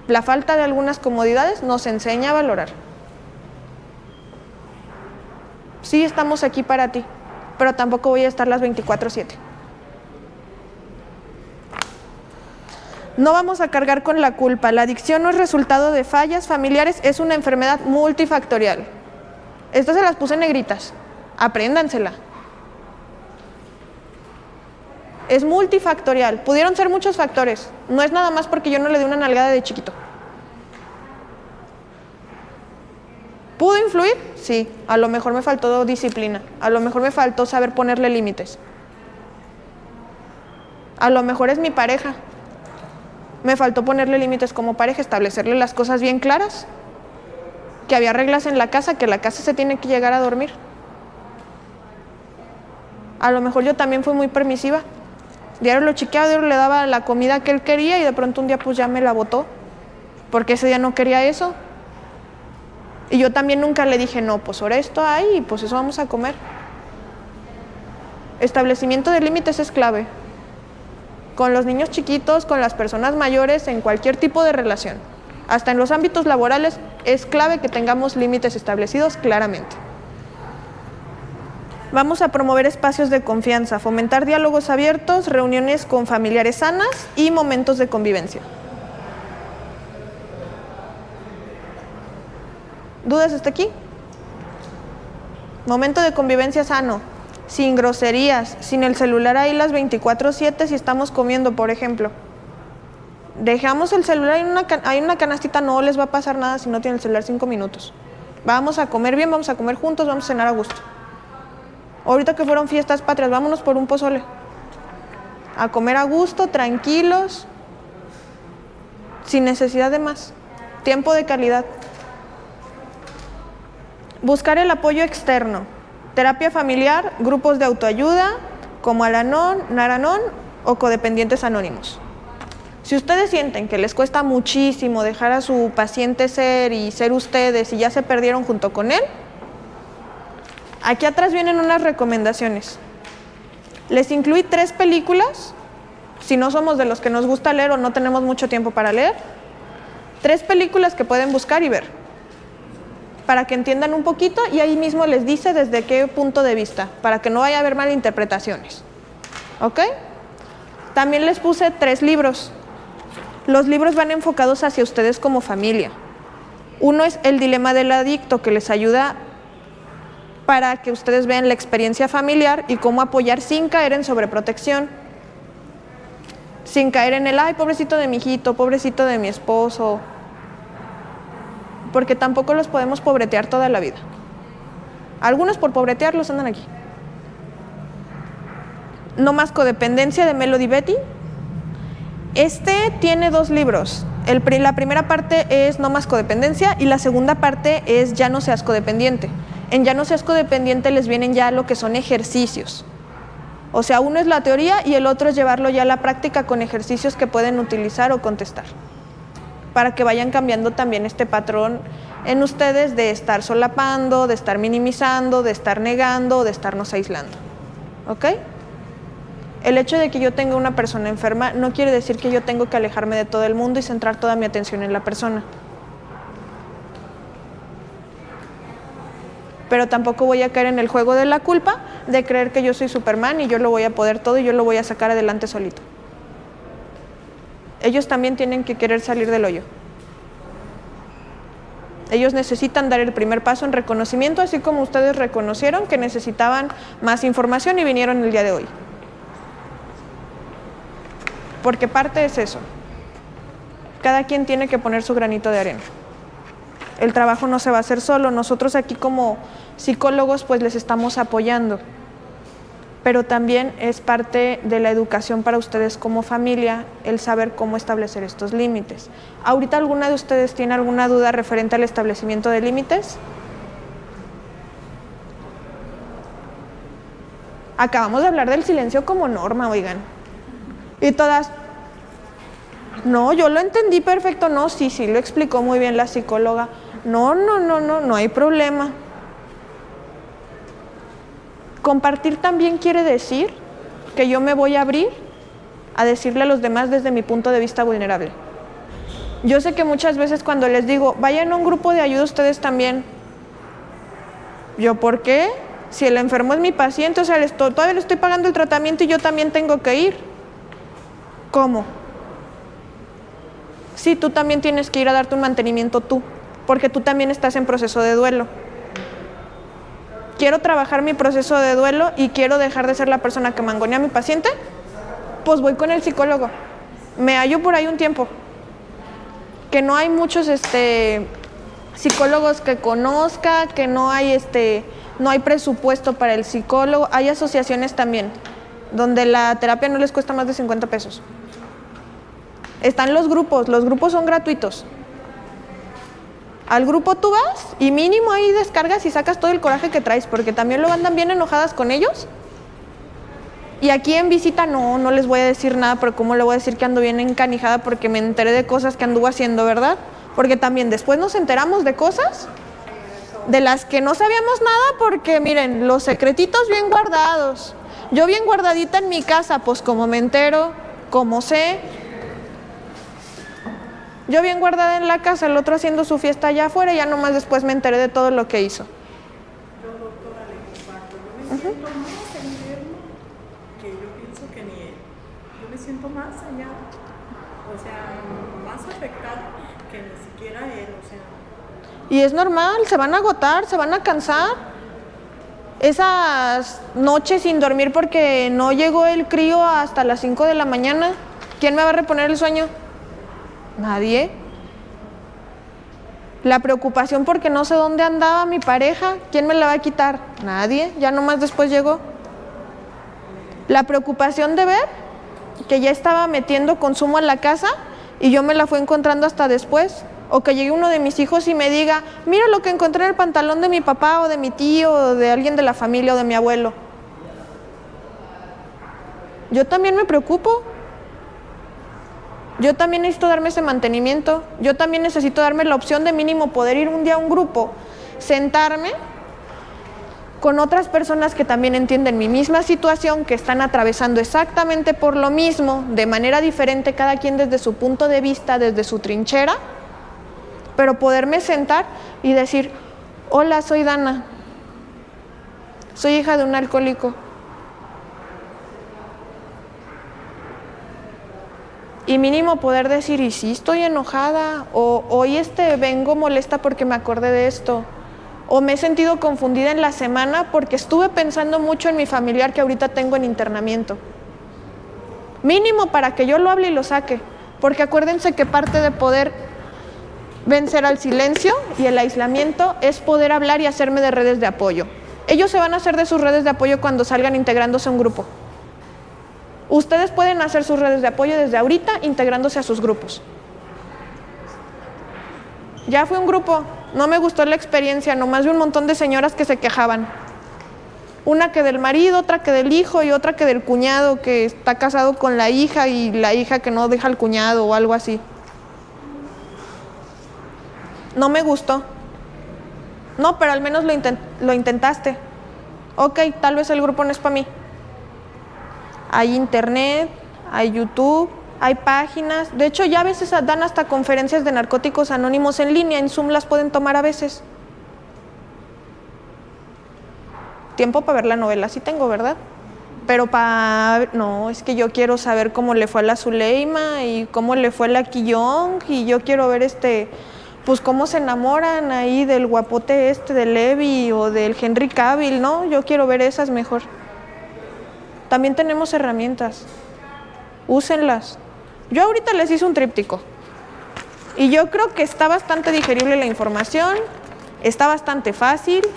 La falta de algunas comodidades nos enseña a valorar. Sí, estamos aquí para ti, pero tampoco voy a estar las 24/7. No vamos a cargar con la culpa. La adicción no es resultado de fallas familiares, es una enfermedad multifactorial. Estas se las puse en negritas. Apréndansela. Es multifactorial. Pudieron ser muchos factores. No es nada más porque yo no le di una nalgada de chiquito. ¿Pudo influir? Sí. A lo mejor me faltó disciplina. A lo mejor me faltó saber ponerle límites. A lo mejor es mi pareja. Me faltó ponerle límites como pareja, establecerle las cosas bien claras, que había reglas en la casa, que la casa se tiene que llegar a dormir. A lo mejor yo también fui muy permisiva. Diario lo chiqueaba, diario le daba la comida que él quería y de pronto un día pues ya me la botó, porque ese día no quería eso. Y yo también nunca le dije, no, pues ahora esto hay y pues eso vamos a comer. Establecimiento de límites es clave. Con los niños chiquitos, con las personas mayores, en cualquier tipo de relación. Hasta en los ámbitos laborales es clave que tengamos límites establecidos claramente. Vamos a promover espacios de confianza, fomentar diálogos abiertos, reuniones con familiares sanas y momentos de convivencia. ¿Dudas hasta aquí? Momento de convivencia sano, sin groserías, sin el celular ahí las 24/7 si estamos comiendo, por ejemplo. Dejamos el celular en una canastita, no les va a pasar nada si no tienen el celular 5 minutos. Vamos a comer bien, vamos a comer juntos, vamos a cenar a gusto. Ahorita que fueron fiestas patrias, vámonos por un pozole. A comer a gusto, tranquilos, sin necesidad de más. Tiempo de calidad. Buscar el apoyo externo. Terapia familiar, grupos de autoayuda, como Al-Anon, Nar-Anon o codependientes anónimos. Si ustedes sienten que les cuesta muchísimo dejar a su paciente ser y ser ustedes y ya se perdieron junto con él, aquí atrás vienen unas recomendaciones. Les incluí 3 películas, si no somos de los que nos gusta leer o no tenemos mucho tiempo para leer, 3 películas que pueden buscar y ver, para que entiendan un poquito y ahí mismo les dice desde qué punto de vista, para que no vaya a haber malinterpretaciones. ¿Ok? También les puse 3 libros. Los libros van enfocados hacia ustedes como familia. Uno es El dilema del adicto, que les ayuda para que ustedes vean la experiencia familiar y cómo apoyar sin caer en sobreprotección. Sin caer en el, ay, pobrecito de mi hijito, pobrecito de mi esposo. Porque tampoco los podemos pobretear toda la vida. Algunos por pobretearlos andan aquí. No más codependencia, de Melody Beattie. Este tiene 2 libros. La primera parte es No más codependencia y la segunda parte es Ya no seas codependiente. En Ya no seas codependiente les vienen ya lo que son ejercicios. O sea, uno es la teoría y el otro es llevarlo ya a la práctica con ejercicios que pueden utilizar o contestar, para que vayan cambiando también este patrón en ustedes de estar solapando, de estar minimizando, de estar negando, de estarnos aislando. ¿Ok? El hecho de que yo tenga una persona enferma no quiere decir que yo tengo que alejarme de todo el mundo y centrar toda mi atención en la persona. Pero tampoco voy a caer en el juego de la culpa de creer que yo soy Superman y yo lo voy a poder todo y yo lo voy a sacar adelante solito. Ellos también tienen que querer salir del hoyo. Ellos necesitan dar el primer paso en reconocimiento, así como ustedes reconocieron que necesitaban más información y vinieron el día de hoy. Porque parte es eso. Cada quien tiene que poner su granito de arena. El trabajo no se va a hacer solo. Nosotros aquí como psicólogos pues les estamos apoyando. Pero también es parte de la educación para ustedes como familia el saber cómo establecer estos límites. ¿Ahorita alguna de ustedes tiene alguna duda referente al establecimiento de límites? Acabamos de hablar del silencio como norma, oigan. Y todas, no, yo lo entendí perfecto, no, sí, lo explicó muy bien la psicóloga. No hay problema. Compartir también quiere decir que yo me voy a abrir a decirle a los demás desde mi punto de vista vulnerable. Yo sé que muchas veces cuando les digo, vayan a un grupo de ayuda ustedes también. ¿Yo por qué? Si el enfermo es mi paciente, o sea, todavía le estoy pagando el tratamiento y yo también tengo que ir. ¿Cómo? Sí, tú también tienes que ir a darte un mantenimiento tú, porque tú también estás en proceso de duelo. Quiero trabajar mi proceso de duelo y quiero dejar de ser la persona que mangonea a mi paciente, pues voy con el psicólogo. Me hallo por ahí un tiempo. Que no hay muchos psicólogos que conozca, que no hay presupuesto para el psicólogo. Hay asociaciones también, donde la terapia no les cuesta más de 50 pesos. Están los grupos son gratuitos. Al grupo tú vas y mínimo ahí descargas y sacas todo el coraje que traes, porque también lo andan bien enojadas con ellos. Y aquí en visita no les voy a decir nada, pero ¿cómo le voy a decir que ando bien encanijada porque me enteré de cosas que anduvo haciendo, verdad? Porque también después nos enteramos de cosas de las que no sabíamos nada porque, miren, los secretitos bien guardados. Yo bien guardadita en mi casa, pues como me entero, como sé. Yo bien guardada en la casa, el otro haciendo su fiesta allá afuera y ya nomás después me enteré de todo lo que hizo. Yo, doctora, le comparto. Yo me siento más enferma que yo pienso que ni él. Yo me siento más allá, o sea, más afectada que ni siquiera él, o sea. Y es normal, se van a agotar, se van a cansar. Esas noches sin dormir porque no llegó el crío hasta las 5 de la mañana, ¿quién me va a reponer el sueño? Nadie. La preocupación porque no sé dónde andaba mi pareja, ¿quién me la va a quitar? Nadie, ya nomás después llegó. La preocupación de ver que ya estaba metiendo consumo en la casa y yo me la fui encontrando hasta después. O que llegue uno de mis hijos y me diga, mira lo que encontré en el pantalón de mi papá o de mi tío o de alguien de la familia o de mi abuelo. Yo también me preocupo. Yo también necesito darme ese mantenimiento. Yo también necesito darme la opción de mínimo poder ir un día a un grupo, sentarme con otras personas que también entienden mi misma situación, que están atravesando exactamente por lo mismo, de manera diferente, cada quien desde su punto de vista, desde su trinchera, pero poderme sentar y decir, hola, soy Dana, soy hija de un alcohólico. Y mínimo poder decir, y sí estoy enojada, o hoy vengo molesta porque me acordé de esto, o me he sentido confundida en la semana porque estuve pensando mucho en mi familiar que ahorita tengo en internamiento. Mínimo para que yo lo hable y lo saque, porque acuérdense que parte de poder vencer al silencio y el aislamiento es poder hablar y hacerme de redes de apoyo. Ellos se van a hacer de sus redes de apoyo cuando salgan integrándose a un grupo. Ustedes pueden hacer sus redes de apoyo desde ahorita integrándose a sus grupos. Ya fui a un grupo, no me gustó la experiencia, nomás vi un montón de señoras que se quejaban. Una que del marido, otra que del hijo y otra que del cuñado que está casado con la hija y la hija que no deja al cuñado o algo así. No me gustó. No, pero al menos lo intentaste. Ok, tal vez el grupo no es para mí. Hay internet, hay YouTube, hay páginas. De hecho, ya a veces dan hasta conferencias de narcóticos anónimos en línea. En Zoom las pueden tomar a veces. Tiempo para ver la novela sí tengo, ¿verdad? Pero no, es que yo quiero saber cómo le fue a la Zuleima y cómo le fue a la Quillón y yo quiero ver pues cómo se enamoran ahí del guapote del Levi o del Henry Cavill, ¿no? Yo quiero ver esas mejor. También tenemos herramientas, úsenlas. Yo ahorita les hice un tríptico y yo creo que está bastante digerible la información, está bastante fácil.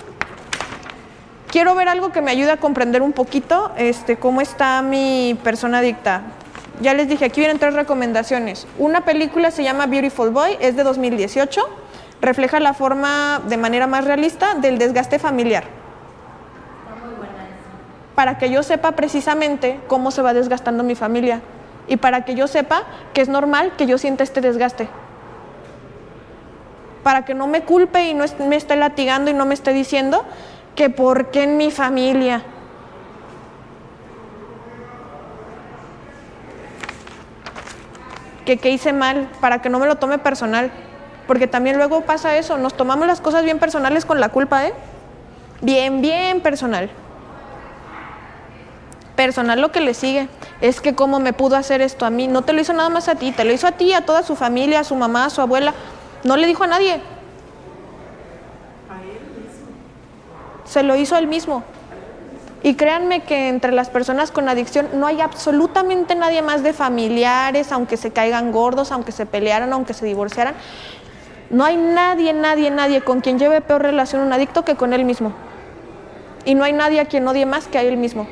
Quiero ver algo que me ayude a comprender un poquito cómo está mi persona adicta. Ya les dije, aquí vienen 3 recomendaciones. Una película se llama Beautiful Boy, es de 2018, refleja la forma de manera más realista del desgaste familiar. Está muy buena esa. Para que yo sepa precisamente cómo se va desgastando mi familia y para que yo sepa que es normal que yo sienta este desgaste. Para que no me culpe y no me esté latigando y no me esté diciendo que por qué en mi familia. Que hice mal, para que no me lo tome personal, porque también luego pasa eso, nos tomamos las cosas bien personales con la culpa, bien personal. Personal lo que le sigue, es que cómo me pudo hacer esto a mí, no te lo hizo nada más a ti, te lo hizo a ti, a toda su familia, a su mamá, a su abuela, no le dijo a nadie. A él mismo. Se lo hizo a él mismo. Y créanme que entre las personas con adicción no hay absolutamente nadie más de familiares, aunque se caigan gordos, aunque se pelearan, aunque se divorciaran. No hay nadie con quien lleve peor relación un adicto que con él mismo. Y no hay nadie a quien odie más que a él mismo.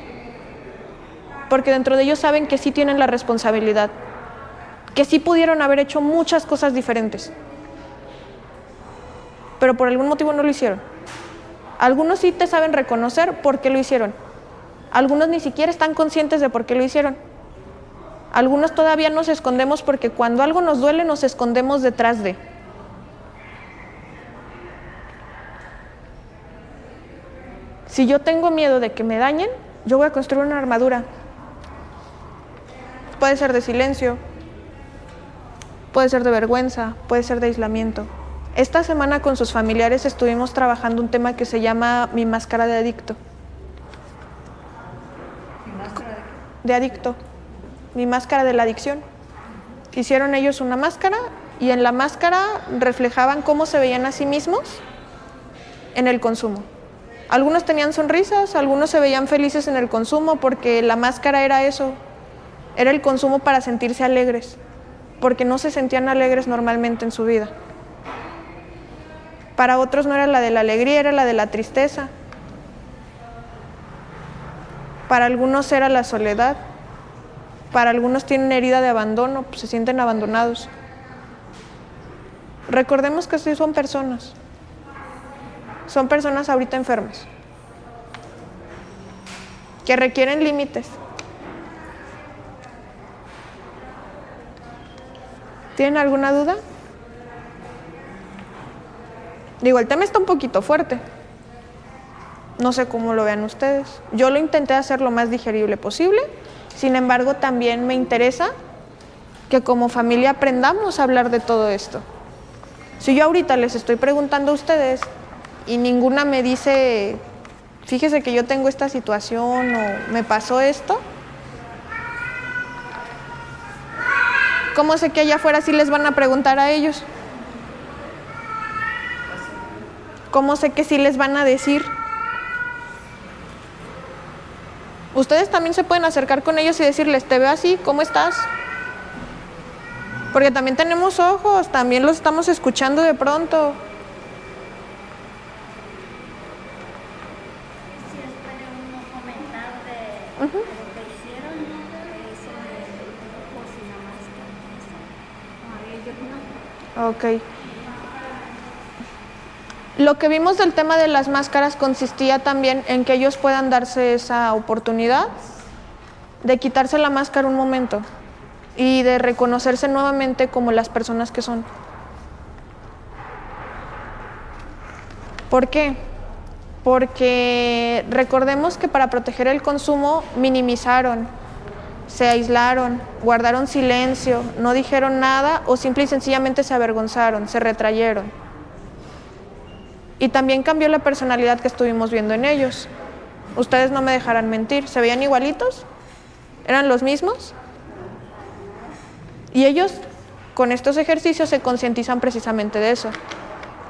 Porque dentro de ellos saben que sí tienen la responsabilidad, que sí pudieron haber hecho muchas cosas diferentes. Pero por algún motivo no lo hicieron. Algunos sí te saben reconocer por qué lo hicieron. Algunos ni siquiera están conscientes de por qué lo hicieron. Algunos todavía nos escondemos porque cuando algo nos duele nos escondemos detrás de. Si yo tengo miedo de que me dañen, yo voy a construir una armadura. Puede ser de silencio, puede ser de vergüenza, puede ser de aislamiento. Esta semana con sus familiares estuvimos trabajando un tema que se llama mi máscara de adicto. ¿Mi máscara de qué? De adicto, mi máscara de la adicción. Hicieron ellos una máscara y en la máscara reflejaban cómo se veían a sí mismos en el consumo. Algunos tenían sonrisas, algunos se veían felices en el consumo porque la máscara era eso, era el consumo para sentirse alegres, porque no se sentían alegres normalmente en su vida. Para otros no era la de la alegría, era la de la tristeza. Para algunos era la soledad. Para algunos tienen herida de abandono, pues se sienten abandonados. Recordemos que sí son personas. Son personas ahorita enfermas, que requieren límites. ¿Tienen alguna duda? Digo, el tema está un poquito fuerte. No sé cómo lo vean ustedes. Yo lo intenté hacer lo más digerible posible. Sin embargo, también me interesa que como familia aprendamos a hablar de todo esto. Si yo ahorita les estoy preguntando a ustedes y ninguna me dice, fíjese que yo tengo esta situación o me pasó esto, ¿cómo sé que allá afuera sí les van a preguntar a ellos? ¿Cómo sé que sí les van a decir? Ustedes también se pueden acercar con ellos y decirles, te veo así, ¿cómo estás? Porque también tenemos ojos, también los estamos escuchando de pronto. Sí, espero uno comentar de lo que hicieron, ¿no? Eso de ojos y la máscara. Eso. A ellos no. Ok. Lo que vimos del tema de las máscaras consistía también en que ellos puedan darse esa oportunidad de quitarse la máscara un momento y de reconocerse nuevamente como las personas que son. ¿Por qué? Porque recordemos que para proteger el consumo minimizaron, se aislaron, guardaron silencio, no dijeron nada o simple y sencillamente se avergonzaron, se retrayeron. Y también cambió la personalidad que estuvimos viendo en ellos. Ustedes no me dejarán mentir, ¿se veían igualitos? ¿Eran los mismos? Y ellos con estos ejercicios se concientizan precisamente de eso,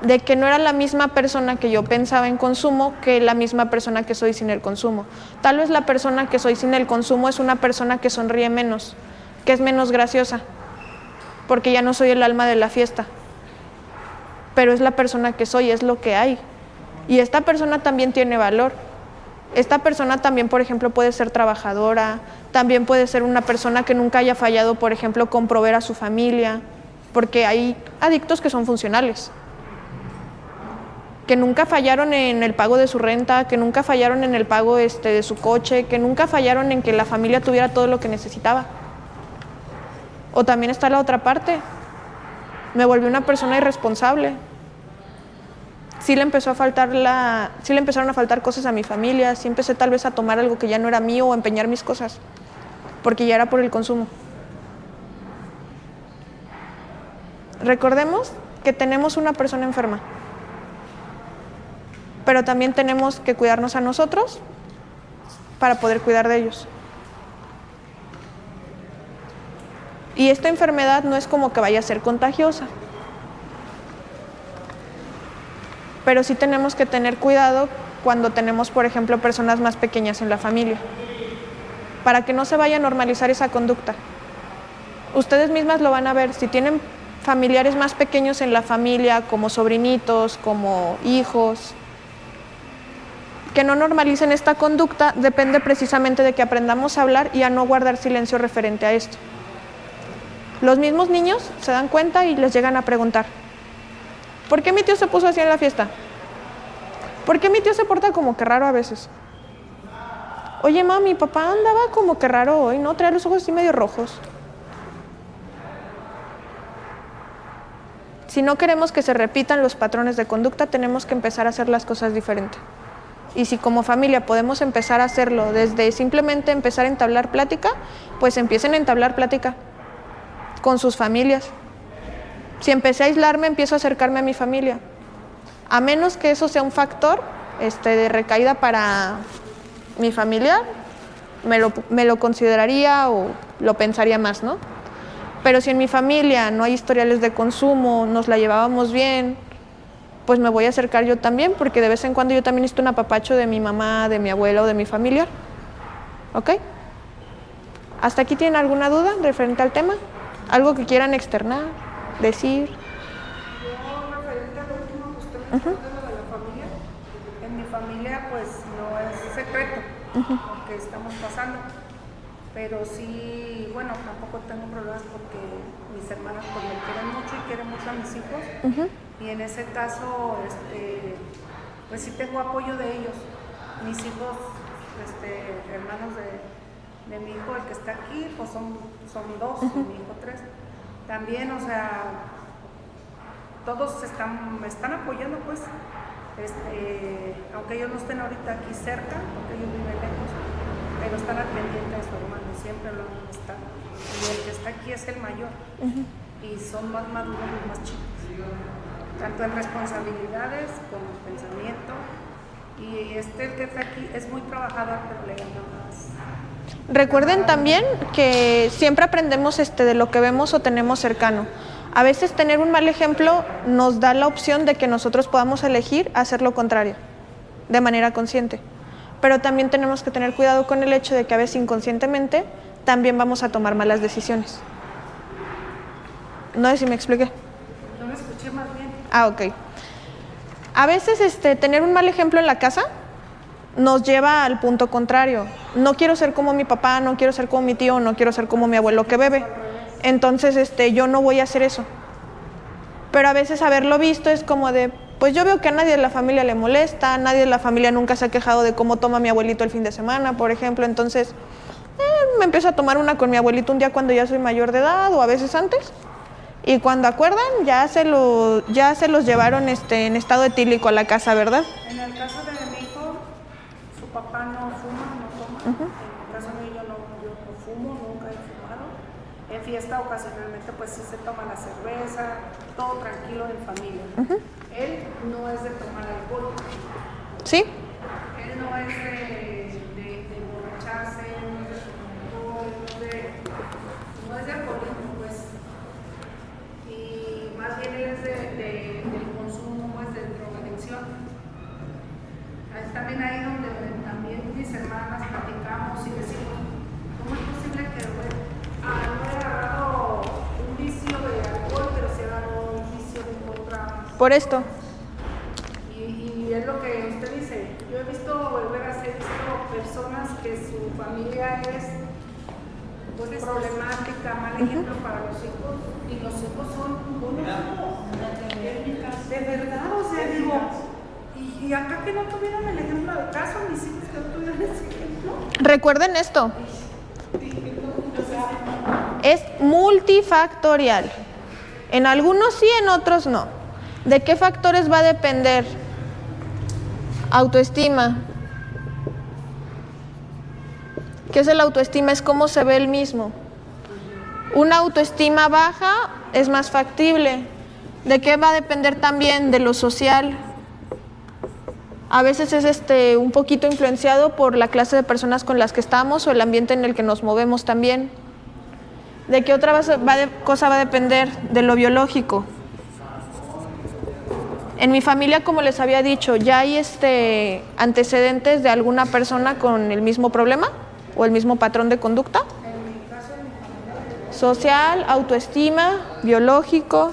de que no era la misma persona que yo pensaba en consumo que la misma persona que soy sin el consumo. Tal vez la persona que soy sin el consumo es una persona que sonríe menos, que es menos graciosa, porque ya no soy el alma de la fiesta. Pero es la persona que soy, es lo que hay. Y esta persona también tiene valor. Esta persona también, por ejemplo, puede ser trabajadora, también puede ser una persona que nunca haya fallado, por ejemplo, con proveer a su familia, porque hay adictos que son funcionales, que nunca fallaron en el pago de su renta, que nunca fallaron en el pago de su coche, que nunca fallaron en que la familia tuviera todo lo que necesitaba. O también está la otra parte. Me volví una persona irresponsable. Sí le empezaron a faltar cosas a mi familia, sí empecé tal vez a tomar algo que ya no era mío o a empeñar mis cosas, porque ya era por el consumo. Recordemos que tenemos una persona enferma, pero también tenemos que cuidarnos a nosotros para poder cuidar de ellos. Y esta enfermedad no es como que vaya a ser contagiosa, pero sí tenemos que tener cuidado cuando tenemos, por ejemplo, personas más pequeñas en la familia, para que no se vaya a normalizar esa conducta. Ustedes mismas lo van a ver, si tienen familiares más pequeños en la familia, como sobrinitos, como hijos, que no normalicen esta conducta, depende precisamente de que aprendamos a hablar y a no guardar silencio referente a esto. Los mismos niños se dan cuenta y les llegan a preguntar, ¿por qué mi tío se puso así en la fiesta? ¿Por qué mi tío se porta como que raro a veces? Oye, mami, papá andaba como que raro hoy, ¿no? Trae los ojos así medio rojos. Si no queremos que se repitan los patrones de conducta, tenemos que empezar a hacer las cosas diferente. y si como familia podemos empezar a hacerlo desde simplemente empezar a entablar plática, pues empiecen a entablar plática con sus familias. Si empecé a aislarme, empiezo a acercarme a mi familia. A menos que eso sea un factor de recaída para mi familiar, me lo consideraría o lo pensaría más, ¿no? Pero si en mi familia no hay historiales de consumo, nos la llevábamos bien, pues me voy a acercar yo también, porque de vez en cuando yo también necesito un apapacho de mi mamá, de mi abuela o de mi familiar. ¿Ok? ¿Hasta aquí tienen alguna duda referente al tema? ¿Algo que quieran externar, decir? Yo, referente a lo último que usted mencionó de lo de la familia, en mi familia pues no es secreto lo que estamos pasando, pero sí, bueno, tampoco tengo problemas porque mis hermanas pues me quieren mucho y quieren mucho a mis hijos, y en ese caso pues sí tengo apoyo de ellos. Mis hijos, hermanos de mi hijo, el que está aquí, pues son dos, y mi hijo 3. También, o sea, todos me están apoyando, pues, aunque ellos no estén ahorita aquí cerca, porque ellos viven lejos, pero están al pendiente de su hermano, siempre lo han estado. Y el que está aquí es el mayor, y son más maduros los más chicos, tanto en responsabilidades como en pensamiento. Y el que está aquí es muy trabajador, pero le gana más. Recuerden también que siempre aprendemos de lo que vemos o tenemos cercano. A veces tener un mal ejemplo nos da la opción de que nosotros podamos elegir hacer lo contrario, de manera consciente. Pero también tenemos que tener cuidado con el hecho de que a veces inconscientemente también vamos a tomar malas decisiones. No sé si me expliqué. No me escuché más bien. Ah, ok. A veces tener un mal ejemplo en la casa nos lleva al punto contrario. No quiero ser como mi papá, no quiero ser como mi tío, no quiero ser como mi abuelo que bebe. Entonces yo no voy a hacer eso. Pero a veces haberlo visto es como de, pues yo veo que a nadie de la familia le molesta, nadie de la familia nunca se ha quejado de cómo toma mi abuelito el fin de semana, por ejemplo. Entonces me empiezo a tomar una con mi abuelito un día cuando ya soy mayor de edad o a veces antes. Y cuando acuerdan, ya se los llevaron en estado etílico a la casa, ¿verdad? En el caso de mi hijo, su papá no fuma, no toma. En el caso mío yo no fumo, nunca he fumado. En fiesta ocasionalmente pues sí se toma la cerveza, todo tranquilo en familia. Él no es de tomar alcohol. ¿Sí? Él no es de emborracharse, no es de alcoholismo, pues. Y más bien él es del consumo, pues, de drogadicción. También ahí donde también mis hermanas platicamos y decimos, ¿cómo es posible que no haya agarrado un vicio de alcohol, pero se ha dado un vicio de otra? Por esto. Y es lo que usted dice. Yo he visto, personas que su familia es pues, problemática, mal ejemplo para los hijos, y los hijos son buenos. De verdad, o sea, digo, y acá que no tuvieron el ejemplo de caso, mis hijos que no tuvieron ese ejemplo. Recuerden esto. Es multifactorial. En algunos sí, en otros no. ¿De qué factores va a depender? Autoestima. ¿Qué es el autoestima? Es cómo se ve el mismo. Una autoestima baja es más factible. ¿De qué va a depender también? De lo social. A veces es un poquito influenciado por la clase de personas con las que estamos o el ambiente en el que nos movemos también. ¿De qué otra cosa va a depender? De lo biológico. En mi familia, como les había dicho, ¿ya hay antecedentes de alguna persona con el mismo problema o el mismo patrón de conducta? Social, autoestima, biológico,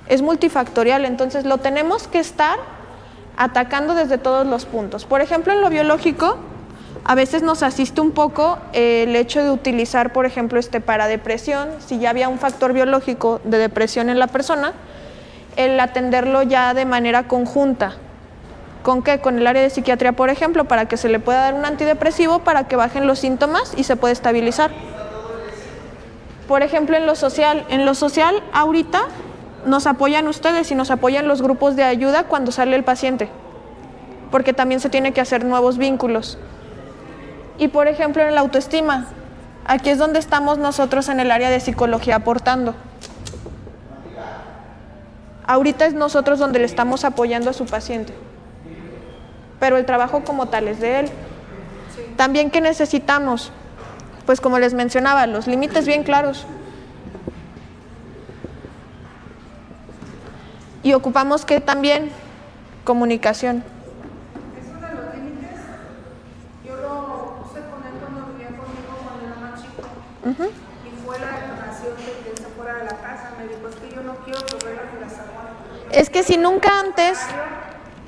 es multifactorial, entonces lo tenemos que estar atacando desde todos los puntos. Por ejemplo, en lo biológico, a veces nos asiste un poco el hecho de utilizar, por ejemplo, para depresión, si ya había un factor biológico de depresión en la persona, el atenderlo ya de manera conjunta. ¿Con qué? Con el área de psiquiatría, por ejemplo, para que se le pueda dar un antidepresivo para que bajen los síntomas y se pueda estabilizar. Por ejemplo, en lo social ahorita nos apoyan ustedes y nos apoyan los grupos de ayuda cuando sale el paciente. porque también se tiene que hacer nuevos vínculos. Y por ejemplo en la autoestima, aquí es donde estamos nosotros en el área de psicología aportando. Ahorita es nosotros donde le estamos apoyando a su paciente, pero el trabajo como tal es de él. También, ¿qué necesitamos? Pues como les mencionaba, los límites bien claros. Y ocupamos que también comunicación. Eso de los límites, yo lo puse con él cuando vivía conmigo cuando era más chico. Y fue la declaración de que él se fuera de la casa. Me dijo, es que yo no quiero tus reglas y las aguanto. Es que si nunca antes...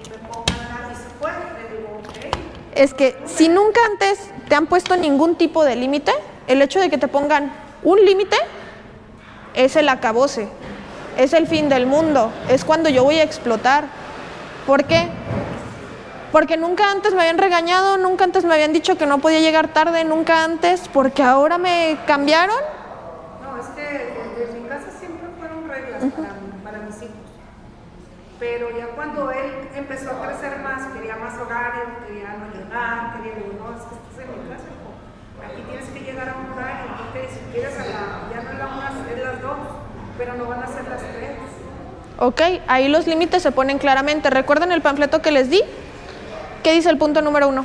Y me pongan nada y se fue. Le digo, ok. Es que si nunca antes te han puesto ningún tipo de límite, el hecho de que te pongan un límite es el acabose, es el fin del mundo, es cuando yo voy a explotar. ¿Por qué? Porque nunca antes me habían regañado, nunca antes me habían dicho que no podía llegar tarde, nunca antes, porque ahora me cambiaron. No, es que desde mi casa siempre fueron reglas para mis hijos. Pero ya cuando él empezó a crecer más, quería más horario, quería no llegar, quería decir, no, es que estás en mi casa, hijo. Aquí tienes que llegar a un horario, porque si quieres ya no es la una, es las 2, pero no van a ser las 3. Ok, ahí los límites se ponen claramente. ¿Recuerdan el panfleto que les di? ¿Qué dice el punto número 1?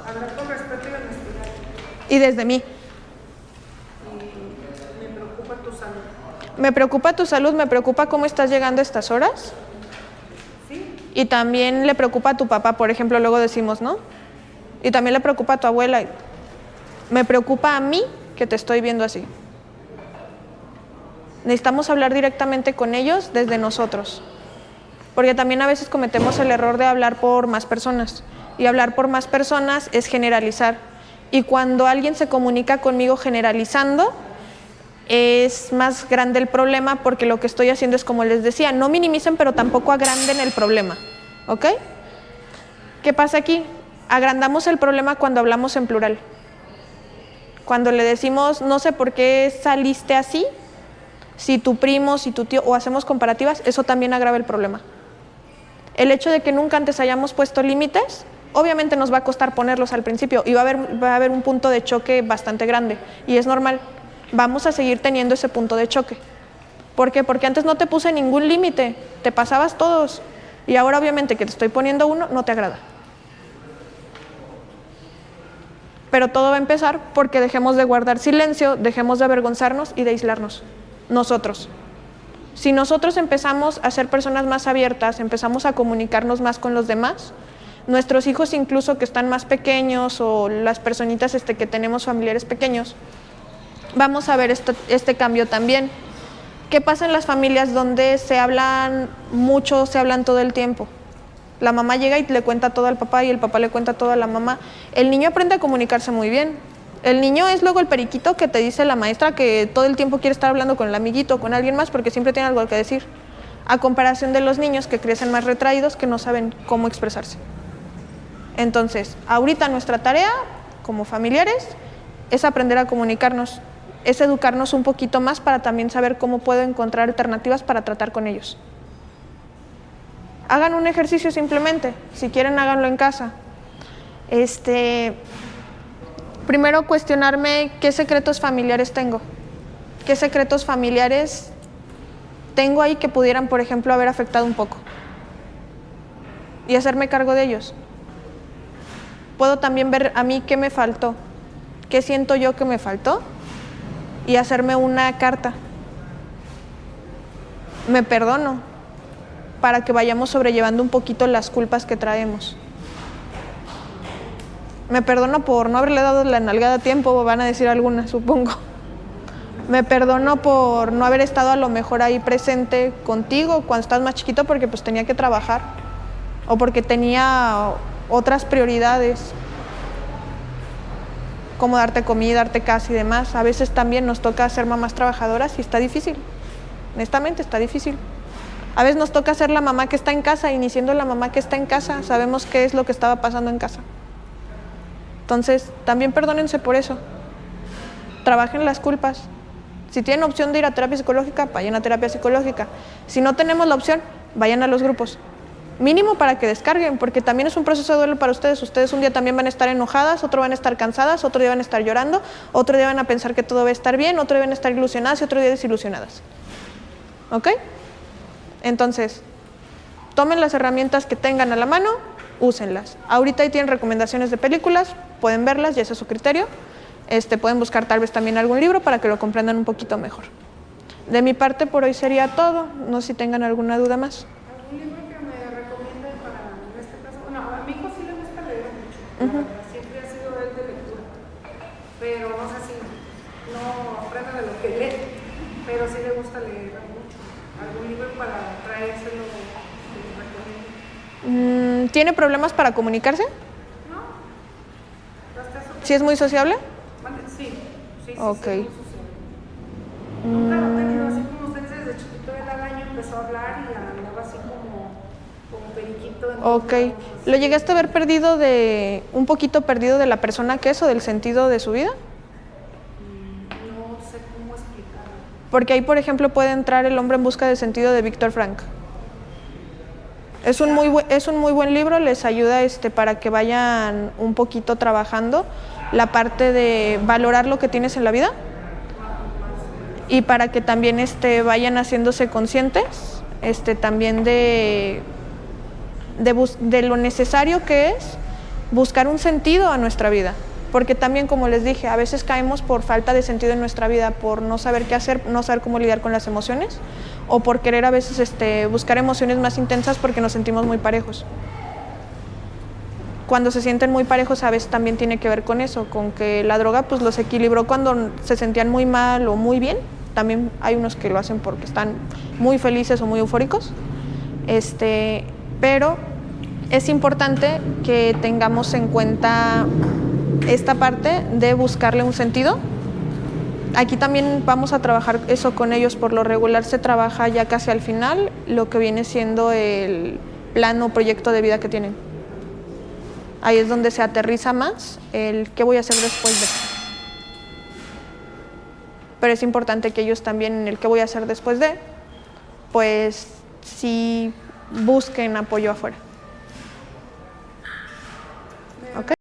Hablar con respeto y honestidad. Y desde mí. Me preocupa tu salud. Me preocupa tu salud, me preocupa cómo estás llegando a estas horas. ¿Sí? Y también le preocupa a tu papá, por ejemplo, luego decimos, ¿no? Y también le preocupa a tu abuela. Me preocupa a mí que te estoy viendo así. Necesitamos hablar directamente con ellos desde nosotros. Porque también a veces cometemos el error de hablar por más personas. Y hablar por más personas es generalizar. Y cuando alguien se comunica conmigo generalizando, es más grande el problema, porque lo que estoy haciendo es, como les decía, no minimicen, pero tampoco agranden el problema. ¿Ok? ¿Qué pasa aquí? Agrandamos el problema cuando hablamos en plural. Cuando le decimos, no sé por qué saliste así, si tu primo, si tu tío, o hacemos comparativas, eso también agrava el problema. El hecho de que nunca antes hayamos puesto límites, obviamente nos va a costar ponerlos al principio y va a haber un punto de choque bastante grande, y es normal. Vamos a seguir teniendo ese punto de choque. ¿Por qué? Porque antes no te puse ningún límite, te pasabas todos, y ahora obviamente que te estoy poniendo uno, no te agrada. Pero todo va a empezar porque dejemos de guardar silencio, dejemos de avergonzarnos y de aislarnos, nosotros. Si nosotros empezamos a ser personas más abiertas, empezamos a comunicarnos más con los demás, nuestros hijos incluso que están más pequeños, o las personitas que tenemos familiares pequeños, vamos a ver este cambio también. ¿Qué pasa en las familias donde se hablan mucho, se hablan todo el tiempo? La mamá llega y le cuenta todo al papá y el papá le cuenta todo a la mamá. El niño aprende a comunicarse muy bien. El niño es luego el periquito que te dice la maestra que todo el tiempo quiere estar hablando con el amiguito o con alguien más porque siempre tiene algo que decir. A comparación de los niños que crecen más retraídos, que no saben cómo expresarse. Entonces, ahorita nuestra tarea como familiares es aprender a comunicarnos, es educarnos un poquito más para también saber cómo puedo encontrar alternativas para tratar con ellos. Hagan un ejercicio simplemente, si quieren háganlo en casa. Primero cuestionarme qué secretos familiares tengo. ¿Qué secretos familiares tengo ahí que pudieran, por ejemplo, haber afectado un poco? Y hacerme cargo de ellos. Puedo también ver a mí qué me faltó, qué siento yo que me faltó, y hacerme una carta. Me perdono, para que vayamos sobrellevando un poquito las culpas que traemos. Me perdono por no haberle dado la nalgada a tiempo, van a decir algunas, supongo. Me perdono por no haber estado a lo mejor ahí presente contigo cuando estás más chiquito, porque pues tenía que trabajar o porque tenía otras prioridades, como darte comida, darte casa y demás. A veces también nos toca ser mamás trabajadoras y está difícil, honestamente está difícil. A veces nos toca ser la mamá que está en casa, y ni siendo la mamá que está en casa sabemos qué es lo que estaba pasando en casa. Entonces, también perdónense por eso. Trabajen las culpas. Si tienen opción de ir a terapia psicológica, vayan a terapia psicológica. Si no tenemos la opción, vayan a los grupos. Mínimo para que descarguen, porque también es un proceso de duelo para ustedes. Ustedes un día también van a estar enojadas, otro van a estar cansadas, otro día van a estar llorando, otro día van a pensar que todo va a estar bien, otro día van a estar ilusionadas y otro día desilusionadas. ¿Ok? Entonces, tomen las herramientas que tengan a la mano, úsenlas. Ahorita ahí tienen recomendaciones de películas, pueden verlas y ese es su criterio. Pueden buscar tal vez también algún libro para que lo comprendan un poquito mejor. De mi parte por hoy sería todo. No sé si tengan alguna duda más. ¿Algún libro que me recomienden para, en este caso? Bueno, a mi hijo sí le gusta leer mucho, la verdad, siempre ha sido él de lectura, pero no sé si no aprende de lo que lee, pero sí le gusta leer mucho. ¿Algún libro para traérselo que me recomienden? ¿Tiene problemas para comunicarse? No, hasta eso. ¿Sí es muy sociable? Sí, Ok. sí, muy social. Nunca lo he tenido así como ustedes desde chiquito, él al año empezó a hablar y andaba así como periquito. Ok. ¿Lo llegaste a ver un poquito perdido de la persona que es o del sentido de su vida? No sé cómo explicarlo. Porque ahí, por ejemplo, puede entrar El hombre en busca de sentido de Víctor Frank. Es un muy buen libro, les ayuda para que vayan un poquito trabajando la parte de valorar lo que tienes en la vida y para que también vayan haciéndose conscientes también de lo necesario que es buscar un sentido a nuestra vida. Porque también, como les dije, a veces caemos por falta de sentido en nuestra vida, por no saber qué hacer, no saber cómo lidiar con las emociones, o por querer a veces buscar emociones más intensas porque nos sentimos muy parejos. Cuando se sienten muy parejos, a veces también tiene que ver con eso, con que la droga pues los equilibró cuando se sentían muy mal o muy bien. También hay unos que lo hacen porque están muy felices o muy eufóricos. Pero es importante que tengamos en cuenta esta parte de buscarle un sentido. Aquí también vamos a trabajar eso con ellos. Por lo regular se trabaja ya casi al final lo que viene siendo el plan o proyecto de vida que tienen. Ahí es donde se aterriza más el qué voy a hacer después de. Pero es importante que ellos también en el qué voy a hacer después de, pues sí busquen apoyo afuera.